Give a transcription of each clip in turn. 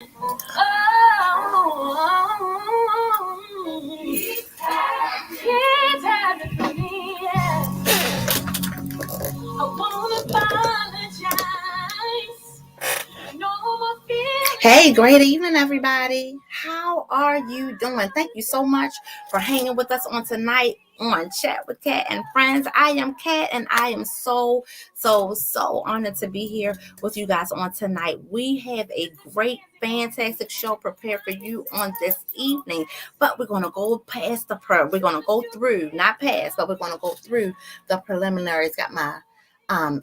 Hey, great evening, everybody. How are you doing? Thank you so much for hanging with us on tonight on Chat with Kat and Friends. I am Kat, and I am so honored to be here with you guys on tonight. We have a great, fantastic show prepared for you on this evening, but we're going to go past we're going to go through, not past, but we're going to go through the preliminaries. Got my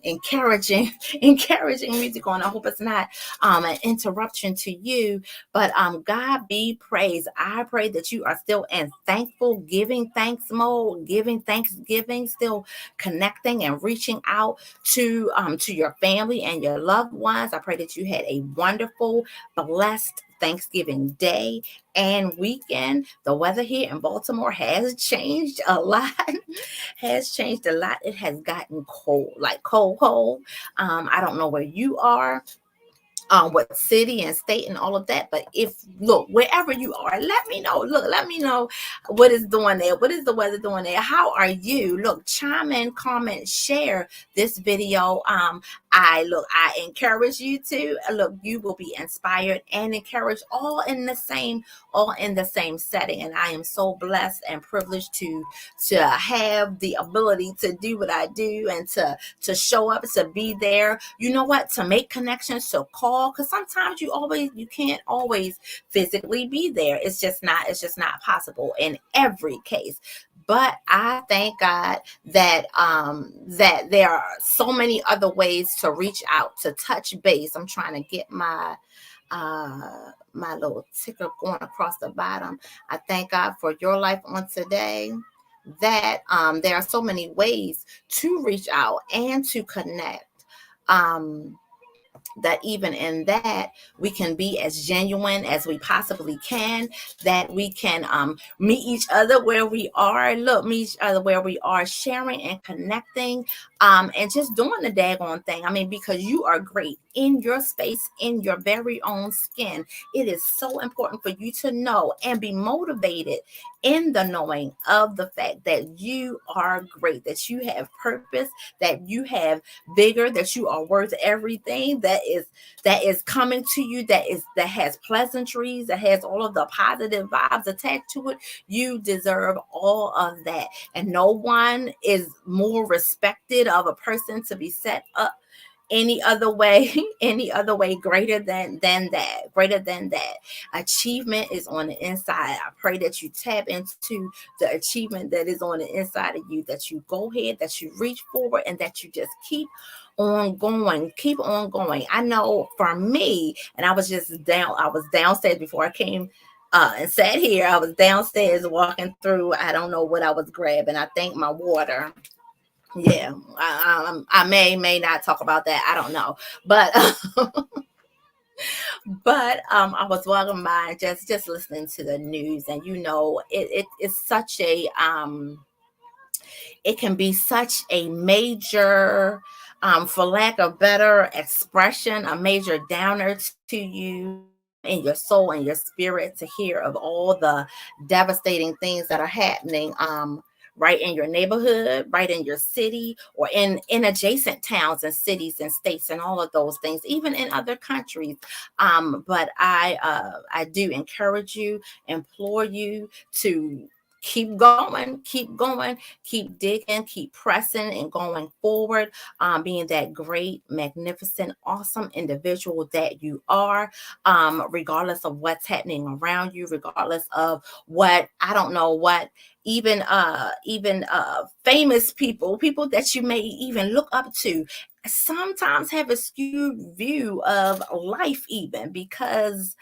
encouraging music on. I hope it's not an interruption to you, but God be praised. I pray that you are still in thankful giving thanks mode, giving thanksgiving, still connecting and reaching out to your family and your loved ones. I pray that you had a wonderful, blessed Thanksgiving day and weekend. The weather here in Baltimore has changed a lot. It has gotten cold, like cold. I don't know where you are, what city and state and all of that. But wherever you are, let me know. Let me know what is doing there. What is the weather doing there? How are you? Chime in, comment, share this video. I encourage you to you will be inspired and encouraged all in the same setting. And I am so blessed and privileged to have the ability to do what I do and to show up, to be there. You know what? To make connections, to call, because sometimes you can't always physically be there. It's just not possible in every case. But I thank God that that there are so many other ways to reach out, to touch base. I'm trying to get my my little ticker going across the bottom. I thank God for your life on today, that there are so many ways to reach out and to connect. That even in that we can be as genuine as we possibly can, that we can meet each other where we are, sharing and connecting, and just doing the daggone thing. I mean, because you are great in your space, in your very own skin. It is so important for you to know and be motivated in the knowing of the fact that you are great, that you have purpose, that you have vigor, that you are worth everything that is coming to you, that has pleasantries, that has all of the positive vibes attached to it. You deserve all of that, and no one is more respected of a person to be set up any other way greater than that. Achievement is on the inside. I pray that you tap into the achievement that is on the inside of you, that you go ahead, that you reach forward, and that you just keep on going. I know for me, and I was downstairs before I came and sat here. I was downstairs walking through. I don't know what I was grabbing. I think my water. Yeah, I may not talk about that. I don't know, but I was walking by, just listening to the news, and it's such a it can be such a major, for lack of better expression, a major downer to you in your soul and your spirit, to hear of all the devastating things that are happening right in your neighborhood, right in your city, or in adjacent towns and cities and states and all of those things, even in other countries. But I do encourage you, implore you to keep going, keep digging, keep pressing and going forward, being that great, magnificent, awesome individual that you are, regardless of what's happening around you, regardless of what, I don't know what, even famous people that you may even look up to, sometimes have a skewed view of life, even because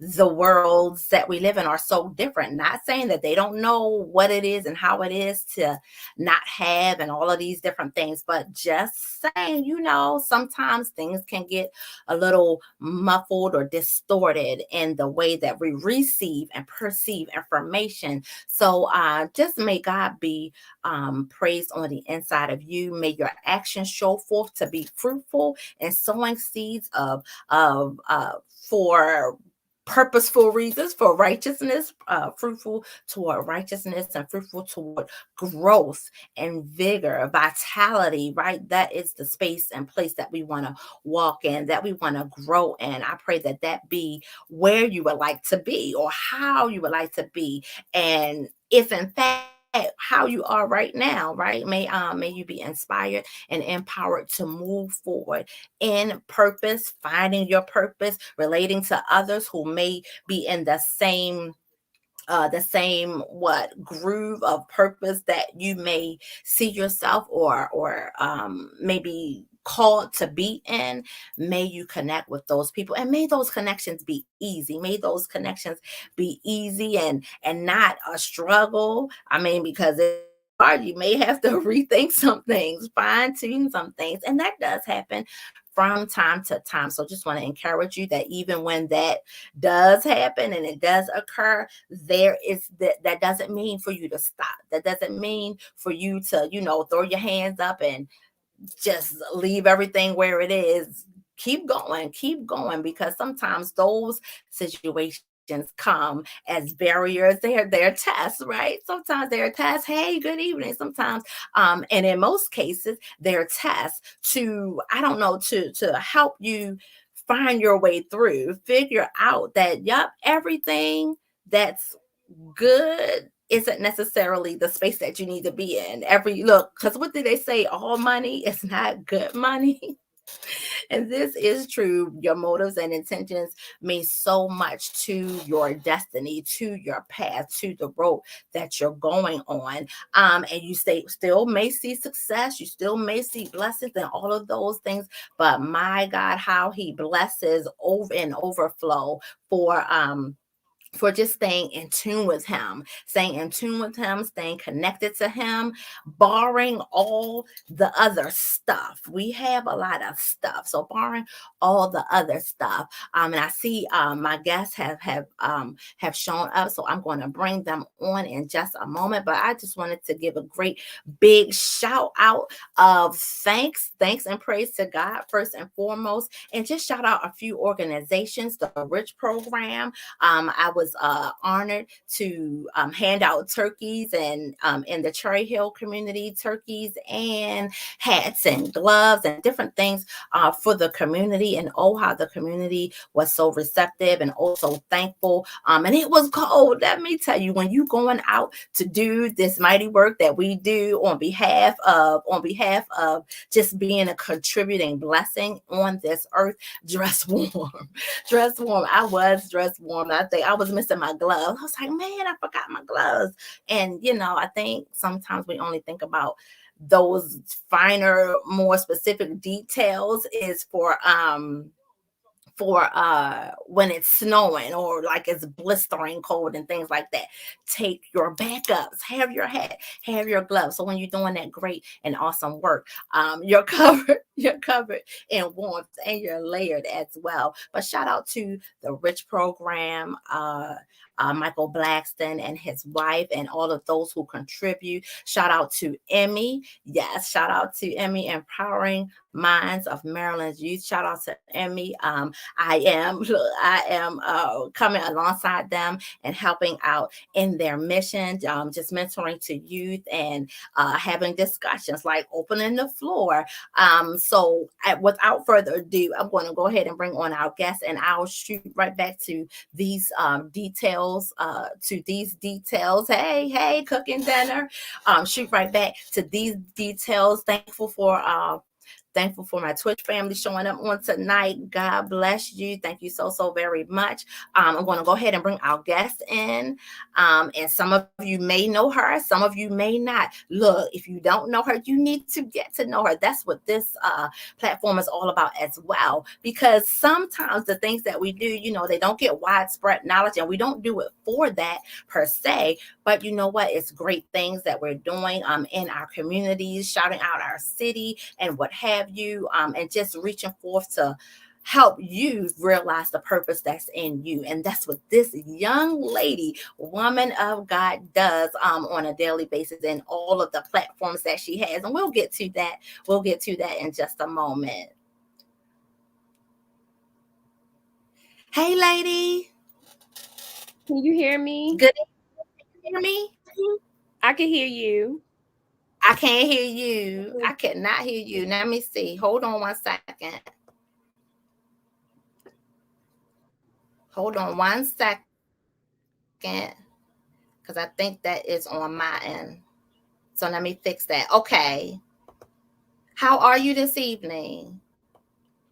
the worlds that we live in are so different. Not saying that they don't know what it is and how it is to not have and all of these different things, but just saying, sometimes things can get a little muffled or distorted in the way that we receive and perceive information. So just may God be praised on the inside of you. May your actions show forth to be fruitful and sowing seeds for purposeful reasons for righteousness, fruitful toward righteousness and fruitful toward growth and vigor, vitality, right? That is the space and place that we want to walk in, that we want to grow in. I pray that that be where you would like to be or how you would like to be. And if in fact how you are right now, right? May you be inspired and empowered to move forward in purpose, finding your purpose, relating to others who may be in the same what groove of purpose that you may see yourself or maybe called to be in. May you connect with those people, and may those connections be easy. May those connections be easy and not a struggle. I mean, because it hard, you may have to rethink some things, fine tune some things, and that does happen from time to time. So just want to encourage you that even when that does happen and it does occur, there is that doesn't mean for you to stop. That doesn't mean for you to, throw your hands up and just leave everything where it is. Keep going, because sometimes those situations come as barriers. They're tests, right? Sometimes they're tests. Hey, good evening. Sometimes, and in most cases, they're tests to, I don't know, to help you find your way through, figure out that, yep, everything that's good isn't necessarily the space that you need to be in. Every look, because what did they say? All money is not good money. And this is true. Your motives and intentions mean so much to your destiny, to your path, to the road that you're going on. And you still may see success, you still may see blessings and all of those things. But my God, how He blesses over and overflow for just staying in tune with Him, staying connected to Him, barring all the other stuff. We have a lot of stuff, so barring all the other stuff. And I see my guests have shown up, so I'm going to bring them on in just a moment. But I just wanted to give a great big shout out of thanks and praise to God first and foremost, and just shout out a few organizations: the Rich Program. I was honored to hand out turkeys and in the Cherry Hill community, turkeys and hats and gloves and different things for the community. And oh, how the community was so receptive and also thankful. And it was cold. Let me tell you, when you going out to do this mighty work that we do on behalf of just being a contributing blessing on this earth, dress warm. Dress warm. I was dressed warm. I think I was missing my gloves. I was like, man, I forgot my gloves. And I think sometimes we only think about those finer, more specific details is for when it's snowing or like it's blistering cold and things like that. Take your backups, have your hat, have your gloves. So when you're doing that great and awesome work, you're covered in warmth and you're layered as well. But shout out to the Rich Program, Michael Blackston and his wife, and all of those who contribute. Shout out to Emmy. Yes, shout out to Emmy, Empowering Minds of Maryland's Youth. Shout out to Emmy. I am coming alongside them and helping out in their mission, just mentoring to youth and having discussions, like opening the floor. Without further ado, I'm going to go ahead and bring on our guests, and I'll shoot right back to these details. Hey, cooking dinner. Shoot right back to these details. Thankful for my Twitch family showing up on tonight. God bless you. Thank you so very much. I'm going to go ahead and bring our guest in. And some of you may know her. Some of you may not. Look, if you don't know her, you need to get to know her. That's what this platform is all about as well. Because sometimes the things that we do, they don't get widespread knowledge, and we don't do it for that per se. But you know what? It's great things that we're doing in our communities, shouting out our city and what have you, and just reaching forth to help you realize the purpose that's in you. And that's what this young lady, woman of God, does on a daily basis in all of the platforms that she has. And we'll get to that. We'll get to that in just a moment. Hey, lady. Can you hear me? Good evening. Hear me? I can hear you. I can't hear you. I cannot hear you. Let me see. Hold on 1 second. Hold on 1 second. Because I think that is on my end. So let me fix that. Okay. How are you this evening?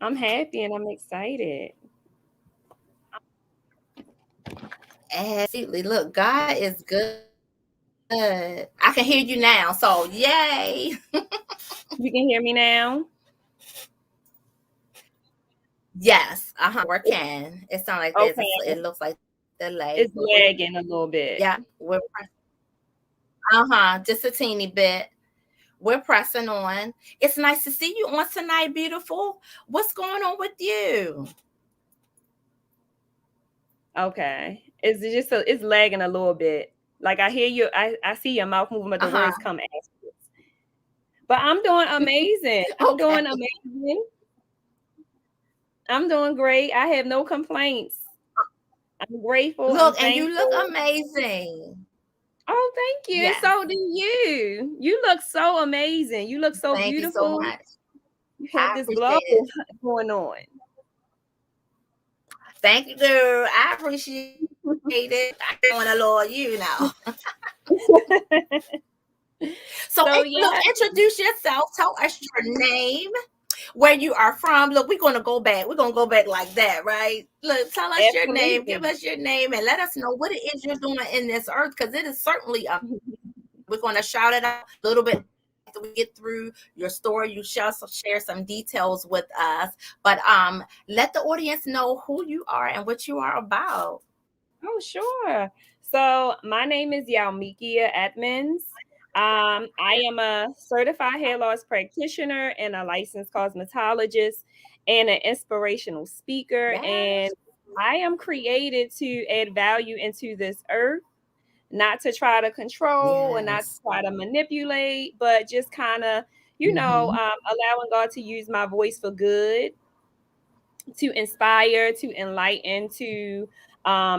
I'm happy and I'm excited. Absolutely. Look, God is good. I can hear you now. So, yay. You can hear me now? Yes. Sure can. It sounds like Okay. it looks like delay, It's but we're lagging a little bit. yeah, just a teeny bit. We're pressing on. It's nice to see you on tonight, beautiful. What's going on with you? Okay. It's lagging a little bit. Like I hear you, I see your mouth moving, but the Uh-huh. words come afterwards. But I'm doing amazing. I'm Okay. doing amazing. I'm doing great. I have no complaints. I'm grateful. I'm Look, and you look thankful. amazing. Oh, thank you. And Yes. so do you. You look so amazing. You look so Thank you so beautiful. much. You have I this glow appreciate it. going on. Thank you, girl. I appreciate it. I want to lure you. So, So look, yeah. introduce yourself. Tell us your name, where you are from. Look, we're gonna go back. We're gonna go back like that, right? Look, tell us your name. Give Absolutely. us your name, and let us know what it is you're doing in this earth, because it is certainly amazing. We're gonna shout it out a little bit after we get through your story. You share some details with us, but let the audience know who you are and what you are about. Oh, sure. So my name is Yalmikia Edmonds. I am a certified hair loss practitioner and a licensed cosmetologist and an inspirational speaker. And Yes, I am created to add value into this earth, not to try to control and not to yes. try to manipulate, but just kind of, Mm-hmm. allowing God to use my voice for good, to inspire, to enlighten, to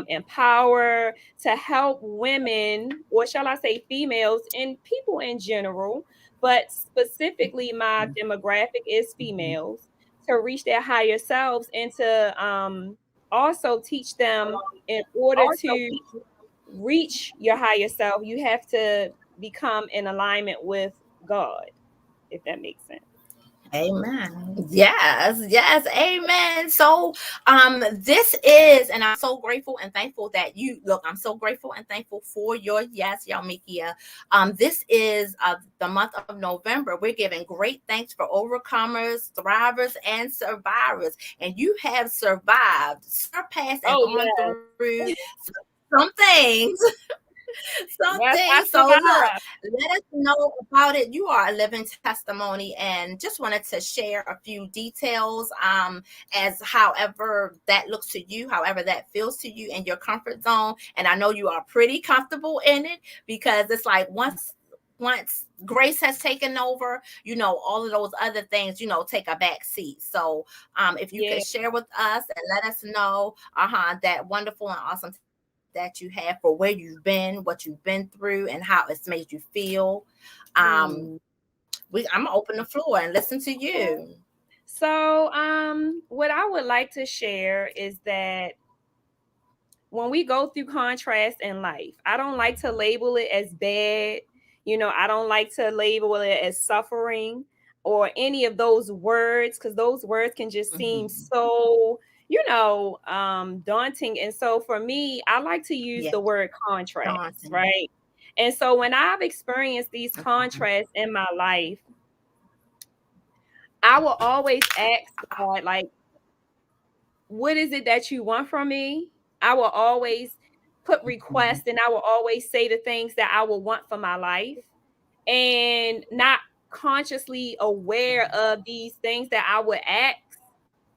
empower, to help women, or shall I say females and people in general, but specifically my demographic is females, to reach their higher selves and to also teach them in order to reach your higher self, you have to become in alignment with God, if that makes sense. Amen. Yes, yes, amen. So, this is, and I'm so grateful and thankful that you look. I'm so grateful and thankful for your yes, Yalmikia. This is the month of November. We're giving great thanks for overcomers, thrivers, and survivors, and you have survived, surpassed, and Oh gone yeah. through some things. Yes, Something. I So look, survived. let us know about it. You are a living testimony, and just wanted to share a few details. As however that looks to you, however that feels to you in your comfort zone, and I know you are pretty comfortable in it because it's like once grace has taken over, all of those other things, take a back seat. So if you Yeah. could share with us and let us know that wonderful and awesome that you have for where you've been, what you've been through, and how it's made you feel. Um, Hmm. I'm gonna open the floor and listen to Okay. you. So, what I would like to share is that when we go through contrast in life, I don't like to label it as bad. I don't like to label it as suffering or any of those words, because those words can just seem Mm-hmm. so, daunting. And so for me, I like to use Yeah, the word contrast, daunting. right? And so when I've experienced these Okay. contrasts in my life, I will always ask God, like, what is it that you want from me? I will always put Mhm. requests and I will always say the things that I will want for my life, and not consciously aware of these things that I would ask,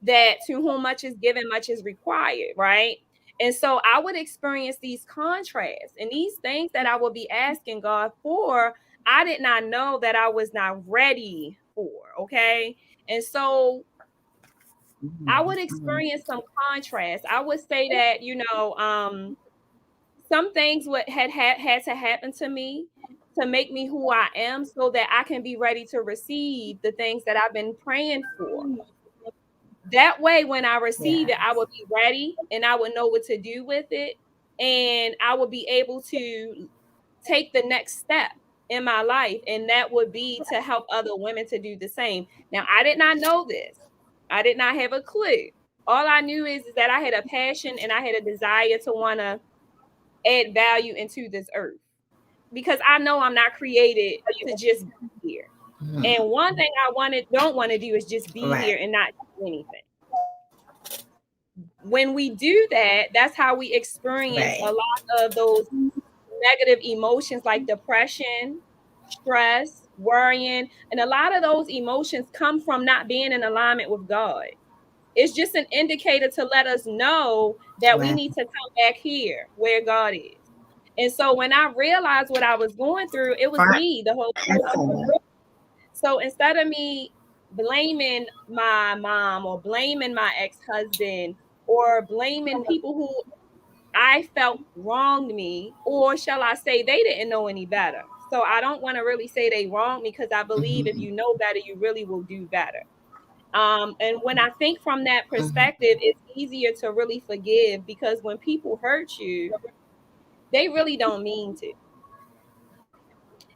that to whom much is given, much is required, right? And so I would experience these contrasts and these things that I would be asking God for. I did not know that I was not ready for. Okay. And so I Mhm. would Mhm. experience some contrast. I would say that, some things would had to happen to me to make me who I am so that I can be ready to receive the things that I've been praying for. That way, when I receive it, I Yes. will be ready and I would know what to do with it. And I will be able to take the next step in my life. And that would be to help other women to do the same. Now, I did not know this. I did not have a clue. All I knew is that I had a passion and I had a desire to want to add value into this earth because I know I'm not created to just be here. Mhm. And one thing I don't want to do is just be Right. here and not do anything. When we do that, that's how we experience a Right. lot of those negative emotions like depression, stress, worrying, and a lot of those emotions come from not being in alignment with God. It's just an indicator to let us know that we Right. need to come back here where God is. And so when I realized what I was going through, it was Right. me the whole time. Excellent. So instead of me blaming my mom or blaming my ex-husband or blaming people who I felt wronged me, or shall I say they didn't know any better. So I don't want to really say they wronged me because I believe if Mhm. you know better, you really will do better. And when I think from that Mhm. perspective, it's easier to really forgive because when people hurt you, they really don't mean to.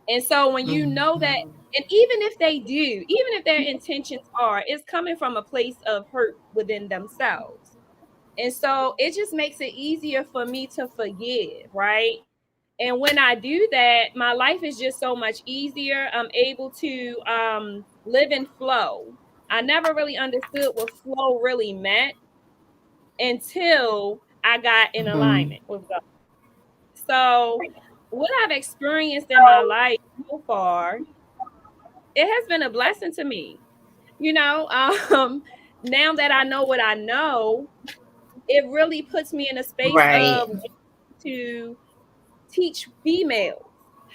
And so when you know that, Mhm. and even if they do, even if their intentions are, it's coming from a place of hurt within themselves. And so it just makes it easier for me to forgive, right? And when I do that, my life is just so much easier. I'm able to live in flow. I never really understood what flow really meant until I got in Mhm. alignment with God. So, what I've experienced in my life so far, it has been a blessing to me. You know, now that I know what I know, it really puts me in a space Right. of to teach females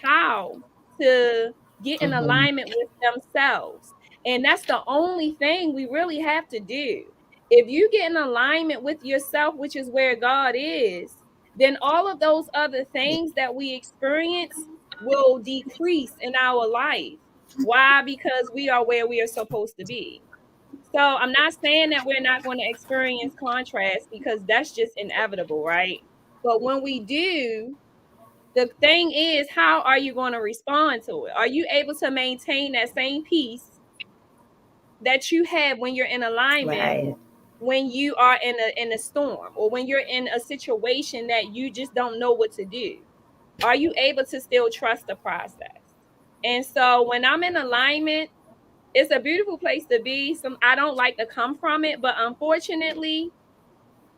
how to get in Mhm. alignment with themselves. And that's the only thing we really have to do. If you get in alignment with yourself, which is where God is, then all of those other things that we experience will decrease in our life. Why? Because we are where we are supposed to be. So I'm not saying that we're not going to experience contrast because that's just inevitable, right? But when we do, the thing is, how are you going to respond to it? Are you able to maintain that same peace that you have when you're in alignment, Right. when you are in a storm, or when you're in a situation that you just don't know what to do? Are you able to still trust the process? And so when I'm in alignment, it's a beautiful place to be. I don't like to come from it, but unfortunately,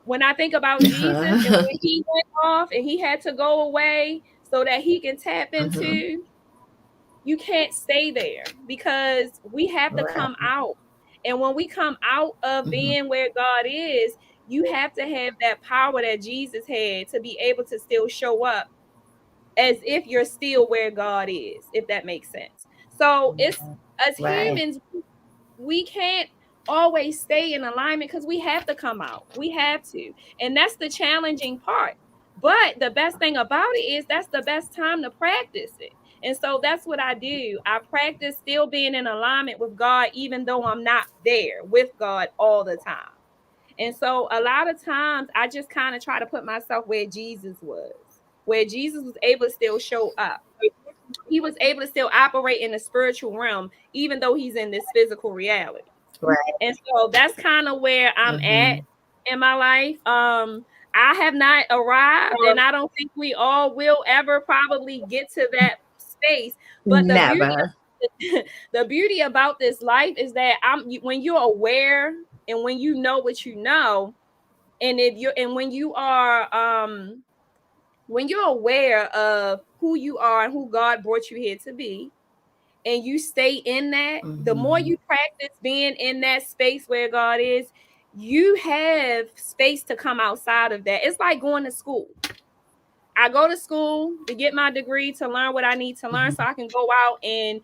when I think about Jesus and Uh-huh. when he went off and he had to go away so that he can tap Mhm. into, you can't stay there because we have to Right. come out. And when we come out of Mhm. being where God is, you have to have that power that Jesus had to be able to still show up as if you're still where God is, if that makes sense. So it's as Right. humans, we can't always stay in alignment because we have to come out. We have to. And that's the challenging part. But the best thing about it is that's the best time to practice it. And so that's what I do. I practice still being in alignment with God, even though I'm not there with God all the time. And so a lot of times I just kind of try to put myself where Jesus was, where Jesus was able to still show up. He was able to still operate in the spiritual realm, even though he's in this physical reality. Right. And so that's kind of where I'm at Mhm. in my life. I have not arrived, and I don't think we all will ever probably get to that space. But Never. the beauty about this life is that when you're aware and when you know what you know, and if you're and when you're aware of who you are and who God brought you here to be, and you stay in that, the more Mhm. you practice being in that space where God is, you have space to come outside of that. It's like going to school. I go to school to get my degree to learn what I need to learn so Mhm. I can go out and,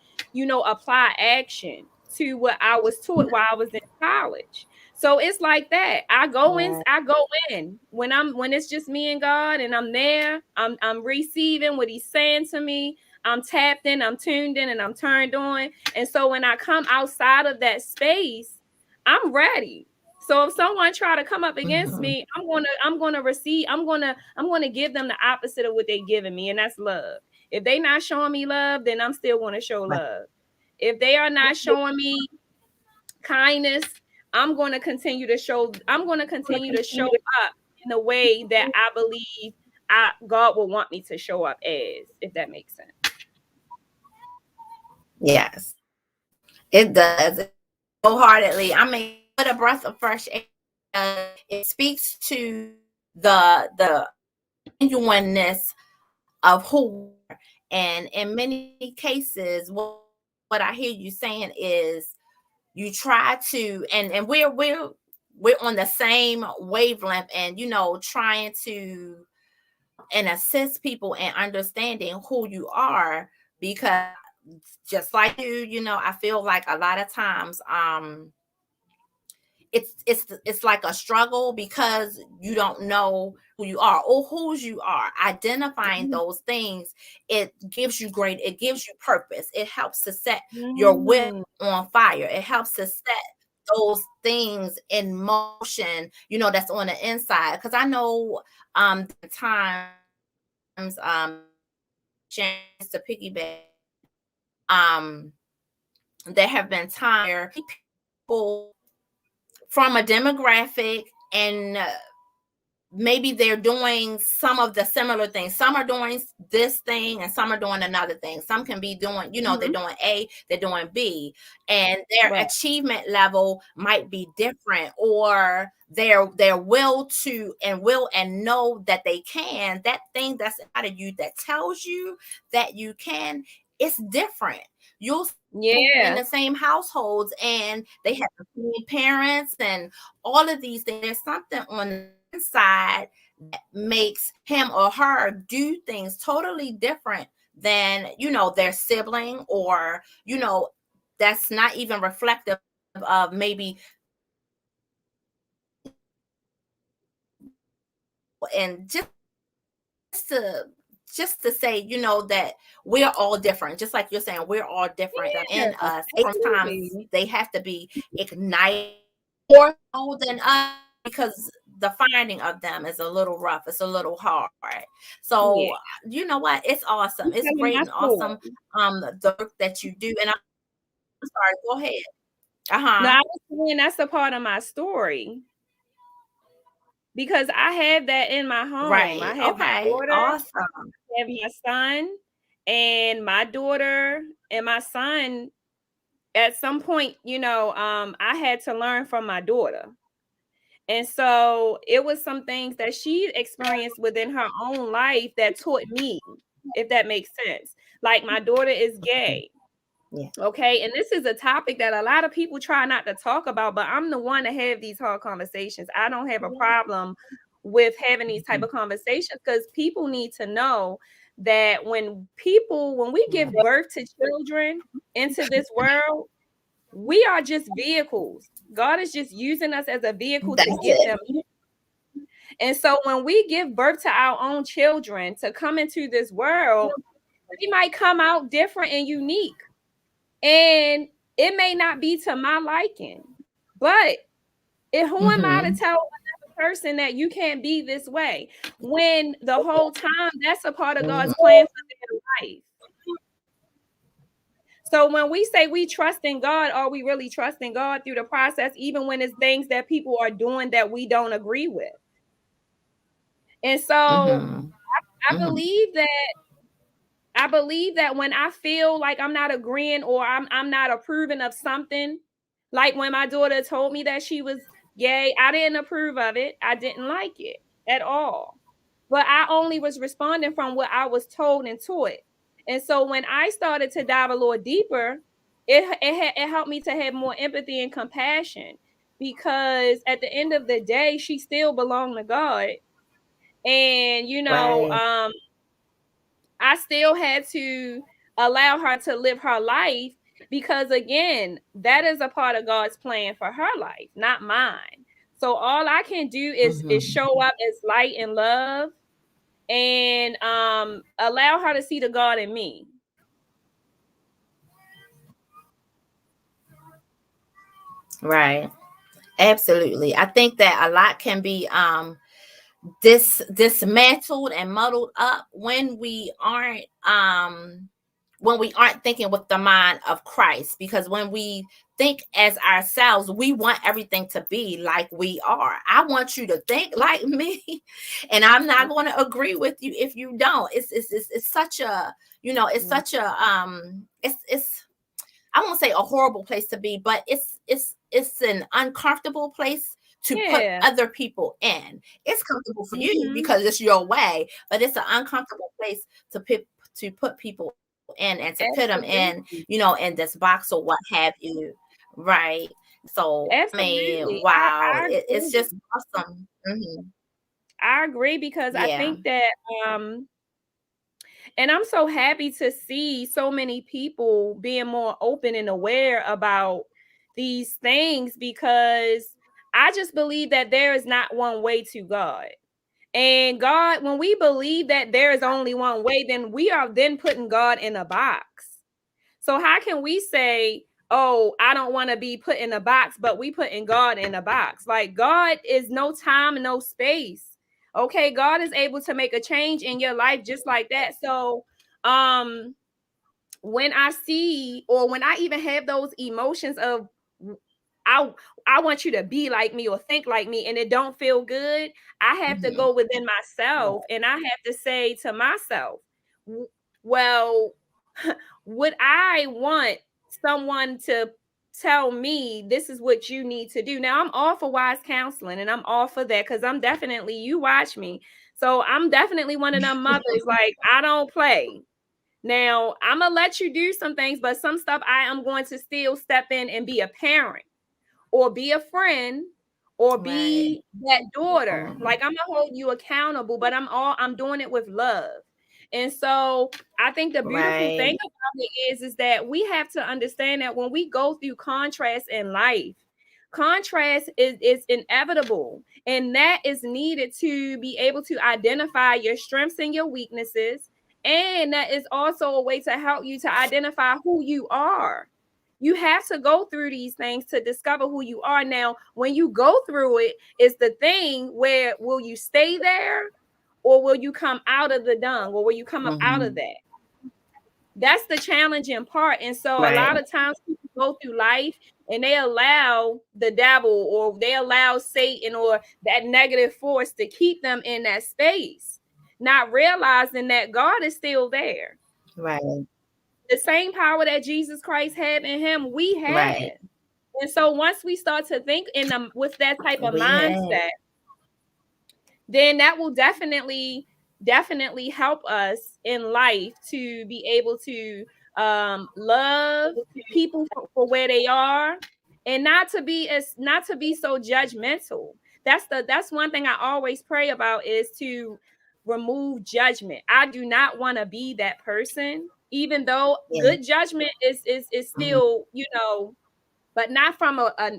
apply action to what I was taught while I was in college. So it's like that. I go in when it's just me and God and I'm there, I'm receiving what he's saying to me. I'm tapped in, I'm tuned in, and I'm turned on. And so when I come outside of that space, I'm ready. So if someone try to come up against Mhm. me, I'm gonna receive, I'm gonna give them the opposite of what they giving me, and that's love. If they not showing me love, then I'm still gonna show Right. love. If they are not showing me kindness, I'm going to continue to show up in the way that I believe God will want me to show up as, if that makes sense. Yes, it does. Wholeheartedly. I mean, what a breath of fresh air. It speaks to the genuineness of who we are. And in many cases, what I hear you saying is you try to, and we're on the same wavelength, and trying to and assist people in understanding who you are, because just like I feel like a lot of times it's like a struggle because you don't know who you are or whose you are. Identifying those things, it gives you purpose. It helps to set your will Mm, on fire. It helps to set those things in motion, that's on the inside. Because I know the times chance to piggyback, um there have been times where people from a demographic, and maybe they're doing some of the similar things. Some are doing this thing and some are doing another thing. Some can be doing, they're mm-hmm. doing A, they're doing B, and their Right. achievement level might be different, or their will and know that they can, that thing that's out of you that tells you that you can, it's different. You'll see people in Yeah. the same households and they have the same parents and all of these things. There's something on the inside that makes him or her do things totally different than their sibling, or that's not even reflective of maybe, and to just to say, that we're all different, just like you're saying, we're all different Yeah. in us. Sometimes Absolutely. they have to be ignited more so than us, because the finding of them is a little rough, it's a little hard. Yeah. So you know what, it's awesome, I'm it's telling great my and awesome, story. the work that you do. And I'm sorry, go ahead. No, Uh-huh. I was saying that's a part of my story because I have that in my home. I Right, have my okay, daughter, awesome. I have my son, and my daughter and my son at some point, I had to learn from my daughter. And so it was some things that she experienced within her own life that taught me, if that makes sense. Like my daughter is Mhm. gay. Yeah. Okay. And this is a topic that a lot of people try not to talk about, but I'm the one to have these hard conversations. I don't have a problem with having these type Mhm. of conversations because people need to know that when we give Right. birth to children into this world, we are just vehicles. God is just using us as a vehicle to That's get them. it. And so when we give birth to our own children to come into this world, they might come out different and unique. And it may not be to my liking. But who am I to Mhm. tell another person that you can't be this way when the whole time that's a part of God's Mhm. plan for their life? So when we say we trust in God, are we really trusting God through the process, even when it's things that people are doing that we don't agree with? And so Mhm. I Mhm. believe that I believe that when I feel like I'm not agreeing or I'm not approving of something, like when my daughter told me that she was gay, I didn't approve of it. I didn't like it at all. But I only was responding from what I was told and taught. And so when I started to dive a little deeper, it helped me to have more empathy and compassion because at the end of the day, she still belonged to God. And Right. I still had to allow her to live her life. Because again, that is a part of God's plan for her life, not mine. So all I can do is show up as light and love, and allow her to see the God in me. Right. Absolutely. I think that a lot can be dismantled and muddled up when we aren't thinking with the mind of Christ, because when we think as ourselves, we want everything to be like we are. I want you to think like me, and I'm not going to agree with you if you don't. It's such a, it's such a it's I won't say a horrible place to be, but it's an uncomfortable place to put Yeah. other people in. It's comfortable for you Mm-hmm. because it's your way, but it's an uncomfortable place to put people in and to put them in, Absolutely. in this box or what have you. Right. So I mean, Absolutely. wow, I it's agree. just awesome. I agree because I Yeah. think that and I'm so happy to see so many people being more open and aware about these things, because I just believe that there is not one way to God. And God, when we believe that there is only one way, then we are then putting God in a box. So how can we say, "Oh, I don't want to be put in a box," but we putting God in a box? Like, God is no time and no space. Okay, God is able to make a change in your life just like that. So, um, when I see, or when I even have those emotions of I I want you to be like me or think like me, and it don't feel good, I have to go within myself and I have to say to myself, well, would I want someone to tell me this is what you need to do? Now I'm all for wise counseling, and I'm all for that, because I'm definitely, you watch me. So I'm definitely one of them mothers, like, I don't play. Now, I'm gonna let you do some things, but some stuff I am going to still step in and be a parent or be a friend or Right. be that daughter. Mhm. Like, I'm gonna hold you accountable, but I'm doing it with love. And so I think the beautiful thing Right. about it is that we have to understand that when we go through contrast in life, contrast is inevitable, and that is needed to be able to identify your strengths and your weaknesses, and that is also a way to help you to identify who you are. You have to go through these things to discover who you are. Now, when you go through it, it's the thing where will you stay there, or will you come out of the dung, or will you come up out of Mhm. that? That's the challenging part. And so a Right. lot of times people go through life and they allow the devil, or they allow Satan or that negative force to keep them in that space, not realizing that God is still there. Right. The same power that Jesus Christ had in him, we Right. have. And so once we start to think in them with that type of We have. mindset, then that will definitely help us in life to be able to love people for where they are, and not to be so judgmental. That's one thing I always pray about, is to remove judgment. I do not want to be that person, even though Yeah. good judgment is Mhm. still, but not from a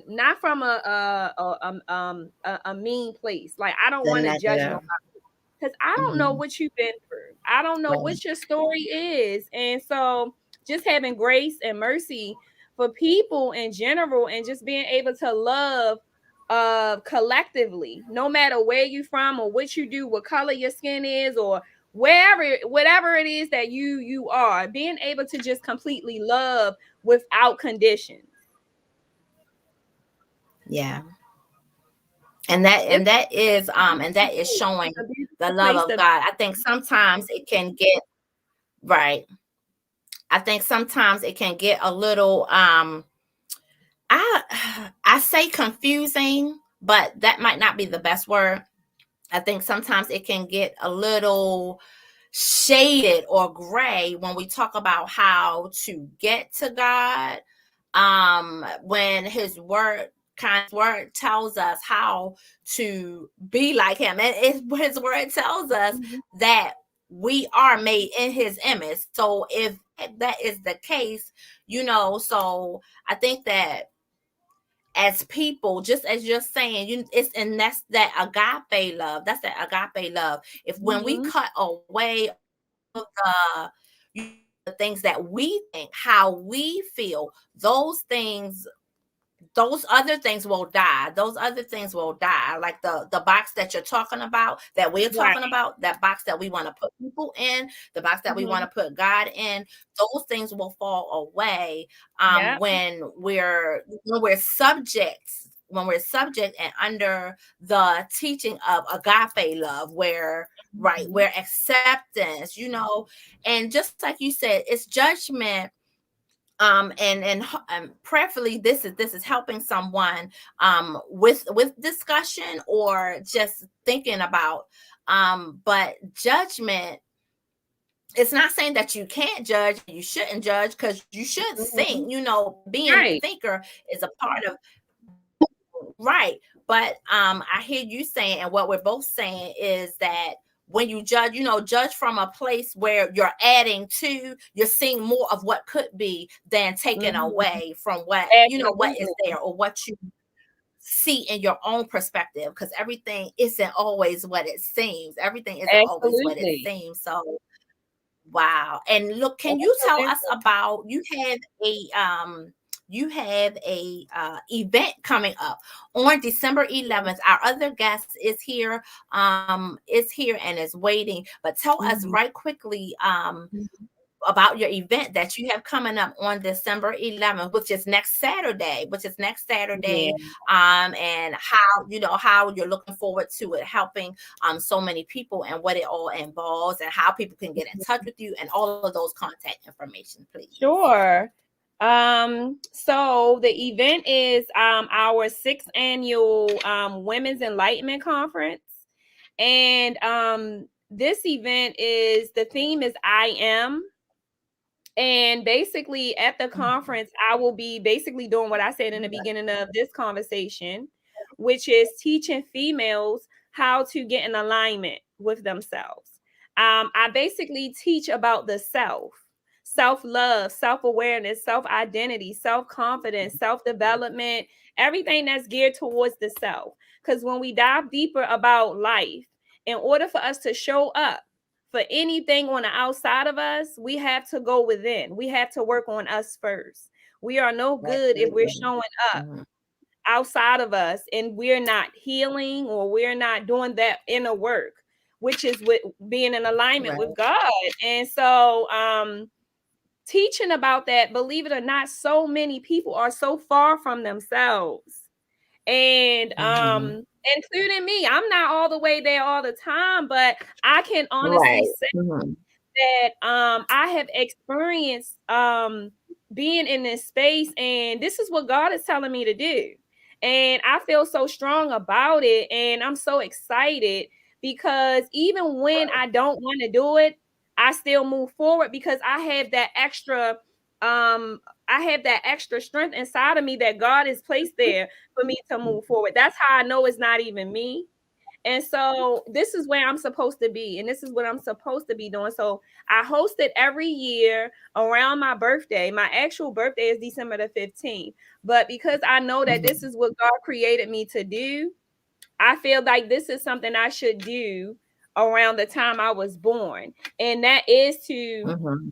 mean place. Like, I don't The want to judge negative. nobody, because I don't know Mhm. what you've been through. I don't know Right. what your story is. And so just having grace and mercy for people in general, and just being able to love collectively, no matter where you from or what you do, what color your skin is, or whatever it is that you are, being able to just completely love without conditions. Yeah. And that is showing It's a the beautiful love place of to be. God. I think sometimes it can get right. I think sometimes it can get a little I say confusing, but that might not be the best word. I think sometimes it can get a little shaded or gray when we talk about how to get to God. When his word tells us how to be like him. And his word tells us Mhm. that we are made in his image. So if that is the case, so I think that as people, just as you're saying, it's and that's that agape love. That's that agape love. If when we Mhm. cut away the the things that we think, how we feel, those other things will die. Those other things will die. Like the box that you're talking about, that we're Right. talking about, that box that we want to put people in, the box that we want Mhm. to put God in, those things will fall away Yep. when we're subject and under the teaching of agape love, where right, Mhm. where acceptance, and just like you said, it's judgment, and prayerfully this is helping someone with discussion or just thinking about, but judgment, it's not saying that you can't judge, you shouldn't judge, because you should think, Mhm. being a Right. thinker is a part of, right. But I hear you saying, and what we're both saying is that when you judge, judge from a place where you're seeing more of what could be than taking Mhm. away from what is Absolutely. there, or what you see in your own perspective, because everything isn't always what it seems. Everything isn't always what it Absolutely. seems. So wow. And look, can you tell us Absolutely. about, you have a event coming up on December 11th. Our other guest is here and is waiting. But tell us Mhm. right quickly, Mhm. about your event that you have coming up on December 11th, which is next Yeah. Saturday, and how you're looking forward to it helping so many people, and what it all involves, and how people can get in touch with you, and all of those contact information, please. Sure. So the event is our sixth annual Women's Enlightenment Conference. And this event is the theme is I am. And basically, at the Mhm. conference, I will be basically doing what I said in the beginning of this conversation, which is teaching females how to get in alignment with themselves. I basically teach about the self love, self awareness, self identity, self confidence, self development, everything that's geared towards the self. Because when we dive deeper about life, in order for us to show up, for anything on the outside of us, we have to go within. We have to work on us first. We are no good if we're Absolutely. showing up Mhm. outside of us and we're not healing or we're not doing that inner work, which is with being in alignment with Right. God. And so, teaching about that, believe it or not, so many people are so far from themselves. And Mhm. including me, I'm not all the way there all the time, but I can honestly Right. say Mhm. that I have experienced being in this space, and this is what God is telling me to do. And I feel so strong about it, and I'm so excited because even when I don't want to do it, I still move forward because I have that extra strength inside of me that God has placed there for me to move forward. That's how I know it's not even me. And so this is where I'm supposed to be, and this is what I'm supposed to be doing. So I host it every year around my birthday. My actual birthday is December the 15th. But because I know that this Mhm. is what God created me to do, I feel like this is something I should do around the time I was born. And that is to Mhm.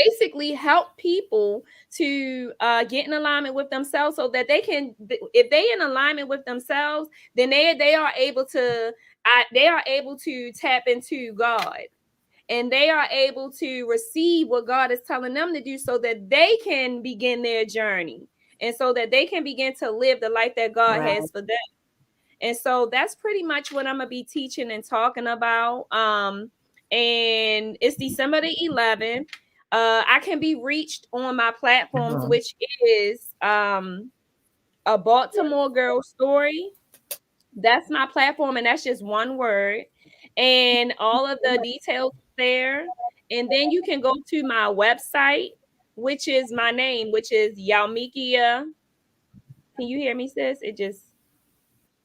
basically help people to get in alignment with themselves so that they can, if they in alignment with themselves, then they are able to they are able to tap into God, and they are able to receive what God is telling them to do so that they can begin their journey, and so that they can begin to live the life that God Right. has for them. And so that's pretty much what I'm gonna be teaching and talking about. And it's December the 11th. I can be reached on my platforms, Mhm. which is a Baltimore girl story. That's my platform, and that's just one word. And all of the details there. And then you can go to my website, which is my name, which is Yalmikia. Can you hear me, sis?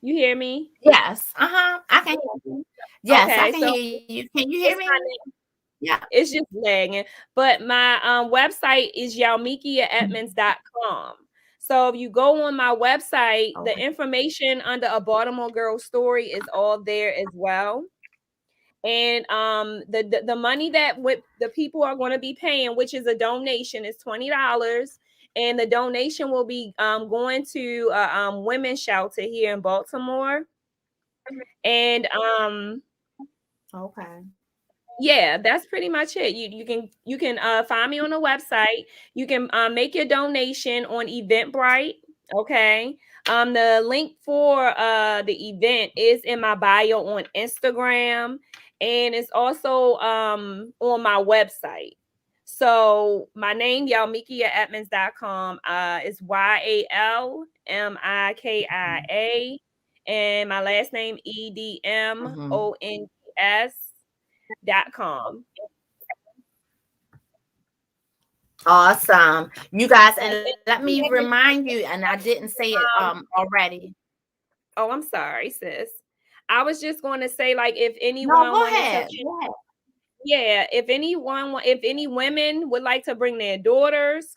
You hear me? Yes. Uh-huh. I can hear you. Yes, I Okay, can so hear you. Can you hear it's me? my name. Yeah. It's just lagging. But my website is yalmikiaedmonds.com. So if you go on my website, the Okay. information under a Baltimore Girl story is all there as well. And the money that what the people are going to be paying, which is a donation, is $20. And the donation will be going to a women's shelter here in Baltimore. And Okay. yeah, that's pretty much it. You can find me on the website. You can make your donation on Eventbrite. Okay. The link for the event is in my bio on Instagram, and it's also on my website. So my name, yalmikiaedmonds.com, is YALMIKIA, and my last name EDMONDS.com. Awesome. You guys, And and then let me you have any remind you, and I didn't say it um already. oh, I'm sorry, sis. I was just going to say, like, if No, anyone go wanted to, ahead. Go ahead. yeah, if any women would like to bring their daughters,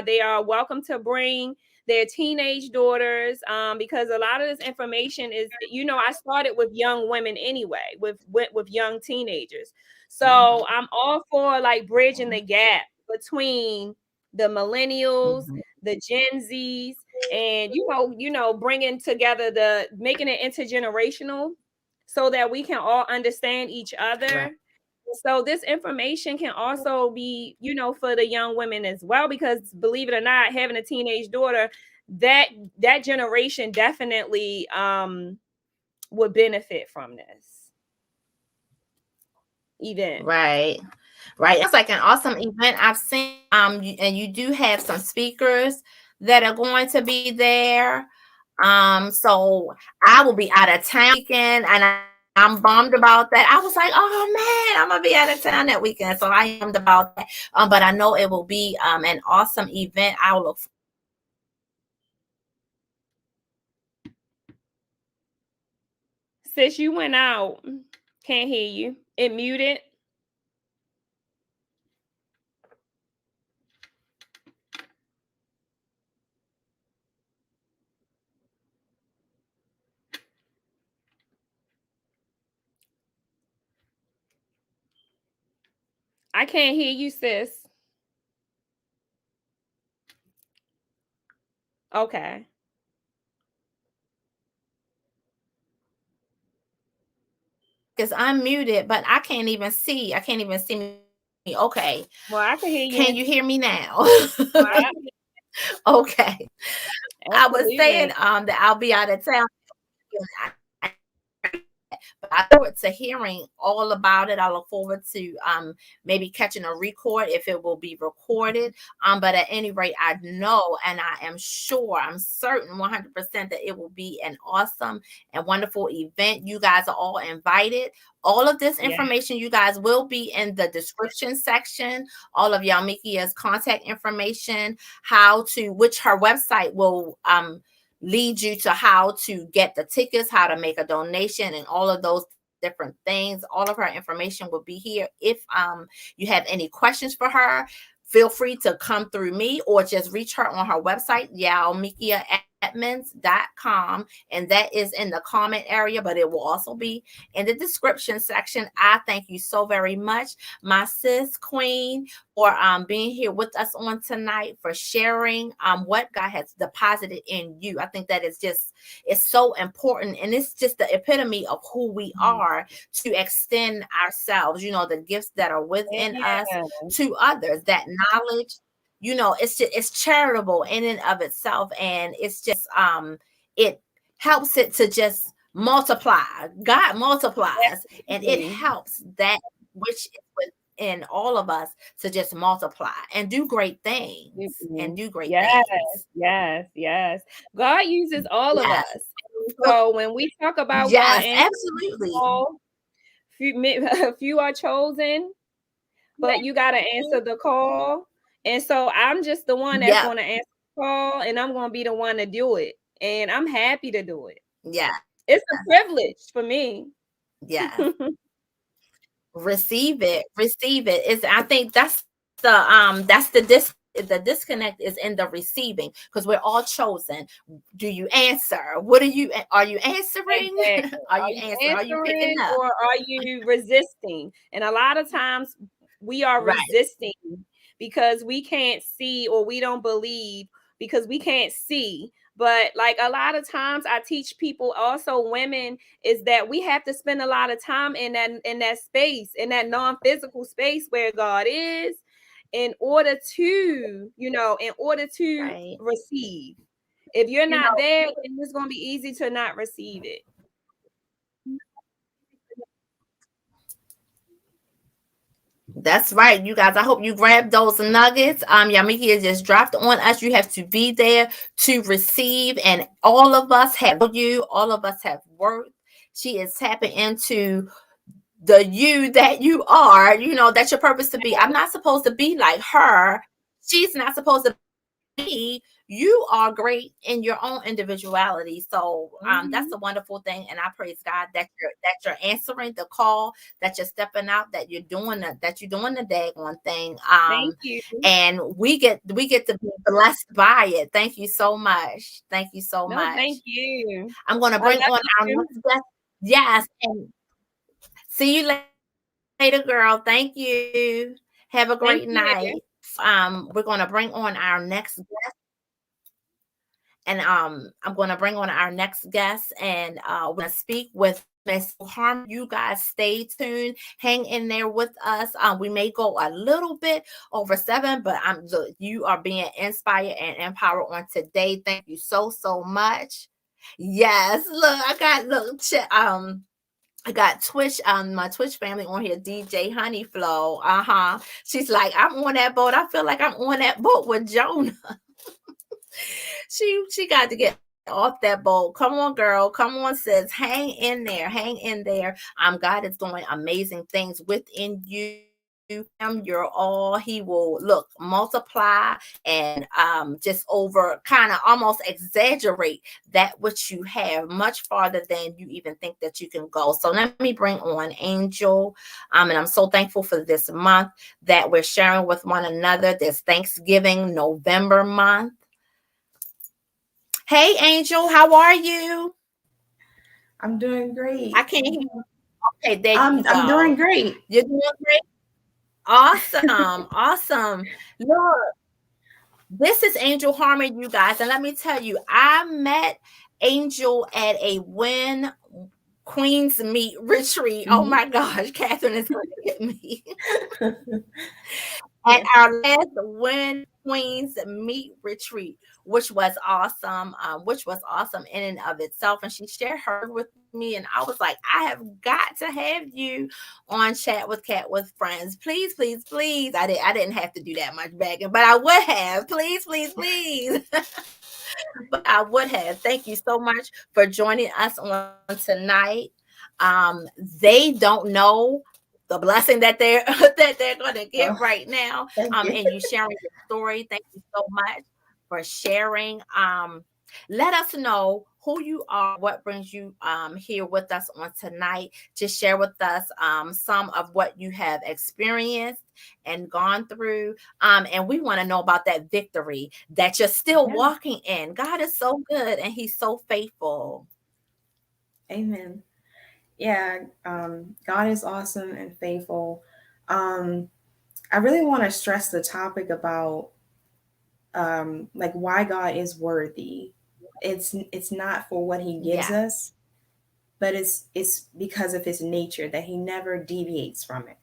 they are welcome to bring their teenage daughters, because a lot of this information is, I started with young women anyway, with young teenagers. So I'm all for like bridging the gap between the millennials, Mhm. the Gen Zs, and bringing together making it intergenerational so that we can all understand each Right. other. So this information can also be, for the young women as well, because believe it or not, having a teenage daughter, that that generation definitely would benefit from this event. Right. Right. It's like an awesome event. I've seen and you do have some speakers that are going to be there. So I will be out of town weekend, and I'm bummed about that. I was like, oh man, I'm gonna be out of town that weekend. So I am bummed about that. But I know it will be an awesome event. I will look. Sis, you went out. Can't hear you. It muted. I can't hear you, sis. Okay. Because I'm muted, but I can't even see. I can't even see me. Okay. Well, I can hear Can you. you hear me now? Well, Okay. I was saying absolutely. that I'll be out of town. But I look forward to hearing all about it. I look forward to maybe catching a record if it will be recorded. But at any rate, I know and I am sure, I'm certain 100% that it will be an awesome and wonderful event. You guys are all invited. All of this Yeah. information, you guys, will be in the description section. All of Yalmikia's contact information, which her website will lead you to how to get the tickets, how to make a donation, and all of those different things. All of her information will be here. If you have any questions for her, feel free to come through me or just reach her on her website, yalmikiaedmonds.com, and that is in the comment area, but it will also be in the description section. I thank you so very much, my sis queen, for being here with us on tonight, for sharing what God has deposited in you. I think that it's so important, and it's just the epitome of who we are, to extend ourselves, the gifts that are within us Yeah. to others, that knowledge. It's charitable in and of itself, and it's just it helps it to just multiply. God multiplies, and it Absolutely. helps that which is within all of us to just multiply and do great things, and Mm-mm. do great Yes, things. yes, yes. God uses all of Yes. us. So when we talk about God Yes, answering the absolutely. call, few are chosen, but you got to answer the call. And so I'm just the one that's Yep. going to answer the call, and I'm going to be the one to do it. And I'm happy to do it. Yeah. It's a privilege for me. Yes. Receive it. Is I think that's the disconnect is in the receiving, because we're all chosen. Do you answer? What are you answering? Exactly. Are Are you you answering? Are you picking answering up? or are you resisting? And a lot of times we are Right, resisting because we can't see or we don't believe because we can't see. But like a lot of times I teach people, also women, is that we have to spend a lot of time in that space, in that non-physical space where God is, in order to, in order to right. receive. If you're You not know, there, then it's going to be easy to not receive it. that's right, you guys. I hope you grab those nuggets. Yalmikia just dropped on us. You have to be there to receive, and all of us have value. All of us have worth. She is tapping into the you that you are. You know that's your purpose to be. I'm not supposed to be like her. She's not supposed to be. You are great in your own individuality. So that's Mhm. a wonderful thing, and I praise God that you're answering the call, that you're stepping out, that you're doing the daggone thing. Thank you. And we get to be blessed by it. Thank you so much. Thank you so No, much. thank you. I'm gonna I bring love on our you. next guest. Yes, and see you later, girl. Thank you. Have a Thank great you. night. We're gonna bring on our next and I'm going to bring on our next guest, and we're going to speak with Miss Harmon. You guys stay tuned, hang in there with us. We may go a little bit over 7, but look, you are being inspired and empowered on today. Thank you so much. Yes, look, I got Twitch, my Twitch family on here, DJ Honeyflow. She's like, I'm on that boat. I feel like I'm on that boat with Jonah. She got to get off that boat. Come on, girl. Come on, sis. Hang in there. Hang in there. God is doing amazing things within you. You're all. He will look multiply and just over kind of almost exaggerate that which you have much farther than you even think that you can go. So let me bring on Angel. And I'm so thankful for this month that we're sharing with one another. This Thanksgiving November month. Hey, Angel, how are you? I'm doing great. I can't hear you. Okay, there you I'm doing go. great. You're doing great. Awesome. Awesome. Look, this is Angel Harmon, you guys. And let me tell you, I met Angel at a Win Queens Meet retreat. Oh Mhm. my gosh, Catherine is going to get me. At Yeah. our last Win Queens Meet retreat, which was awesome in and of itself. And she shared her with me, and I was like, I have got to have you on Chat with Cat with Friends. Please, please, please. I didn't have to do that much begging, but I would have. Please, please, please. But I would have. Thank you so much for joining us on tonight. They don't know the blessing that they're that they're going to get Oh, right now. thank you. And you sharing your story. Thank you so much for sharing. Let us know who you are, what brings you here with us on tonight. Just share with us some of what you have experienced and gone through. And we want to know about that victory that you're still Yeah. walking in. God is so good and He's so faithful. Amen. Yeah. God is awesome and faithful. Um, I really want to stress the topic about like why God is worthy. It's not for what He gives Yeah. us, but it's because of His nature that He never deviates from it.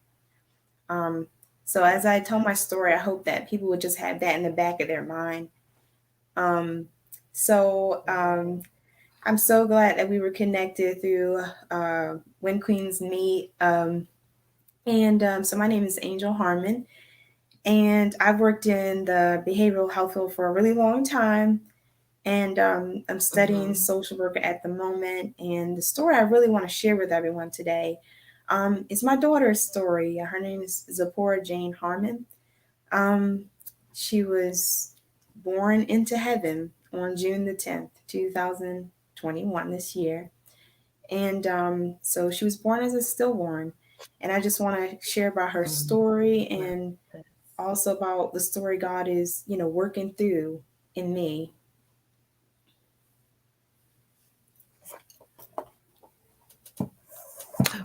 Um, so as I tell my story, I hope that people would just have that in the back of their mind. Um, so I'm so glad that we were connected through When Queens Meet. And so my name is Angel Harmon, and I've worked in the behavioral health field for a really long time. And I'm studying Mm-hmm. social work at the moment. And the story I really want to share with everyone today is my daughter's story. Her name is Zipporah Jane Harmon. Um, she was born into heaven on June the 10th, 2021, this year. And so she was born as a stillborn. And I just want to share about her story, and also about the story God is, working through in me.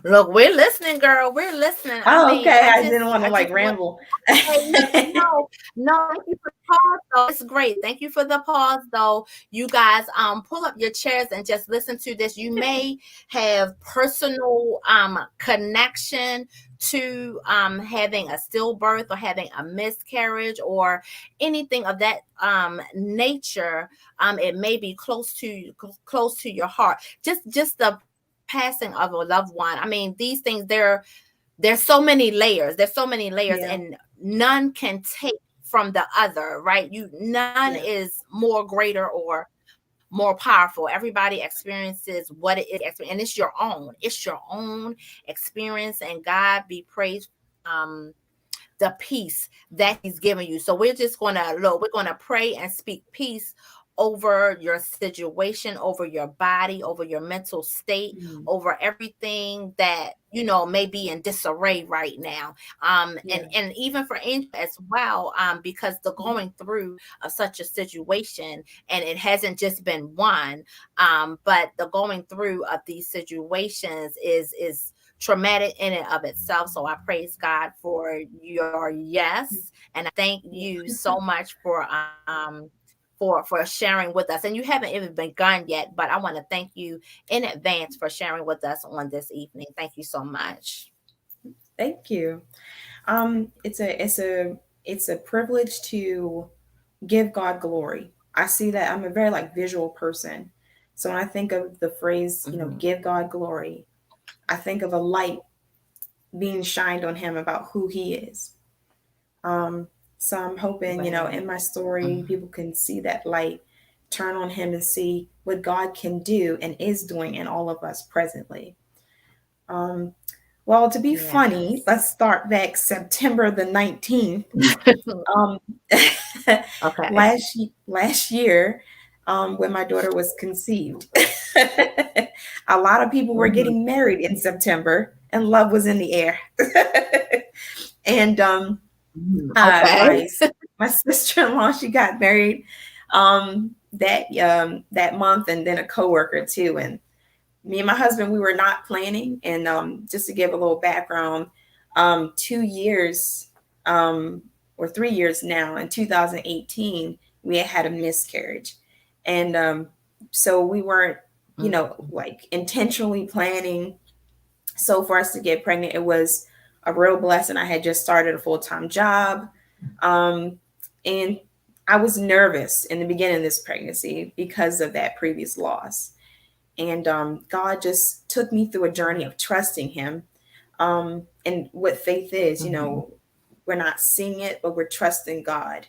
Look, we're listening, girl. We're listening. I Oh, mean, okay. I didn't want to I like just want. ramble. Hey, no, no, thank you for the pause though. It's great. Thank you for the pause though. You guys pull up your chairs and just listen to this. You may have personal connection to having a stillbirth or having a miscarriage or anything of that nature. It may be close to your heart. Just the passing of a loved one. I mean, these things, there's so many layers. There's so many layers, Yeah. and none can take from the other, right? None Yeah. is more greater or more powerful. Everybody experiences what it is, and it's your own. It's your own experience, and God be praised for the peace that He's given you. So we're just gonna look. We're gonna pray and speak peace over your situation, over your body, over your mental state, Mm. over everything that may be in disarray right now. Yeah. And even for Angel as well, because the Mhm. going through of such a situation, and it hasn't just been one, but the going through of these situations is traumatic in and of itself. So I praise God for your yes, and I thank you so much for sharing with us. And you haven't even begun yet, but I want to thank you in advance for sharing with us on this evening. Thank you so much. Thank you. It's a privilege to give God glory. I see that I'm a very like visual person. So when I think of the phrase, Mhm. give God glory, I think of a light being shined on him about who he is. Um, so I'm hoping, in my Right. story, Mhm. people can see that light, turn on him, and see what God can do and is doing in all of us presently. Um, well, to be funny, Yes. let's start back September the 19th. Um, Okay. last year, when my daughter was conceived, a lot of people were Mhm. getting married in September, and love was in the air. And Mhm. uh, Okay. my my sister-in-law, she got married that month, and then a coworker too. And me and my husband, we were not planning. And just to give a little background, 2 years or 3 years now, in 2018, we had a miscarriage. And so we weren't, Mhm. like intentionally planning. So for us to get pregnant, it was a real blessing. I had just started a full-time job. Um, and I was nervous in the beginning of this pregnancy because of that previous loss. And God just took me through a journey of trusting Him. And what faith is, Mhm. we're not seeing it, but we're trusting God.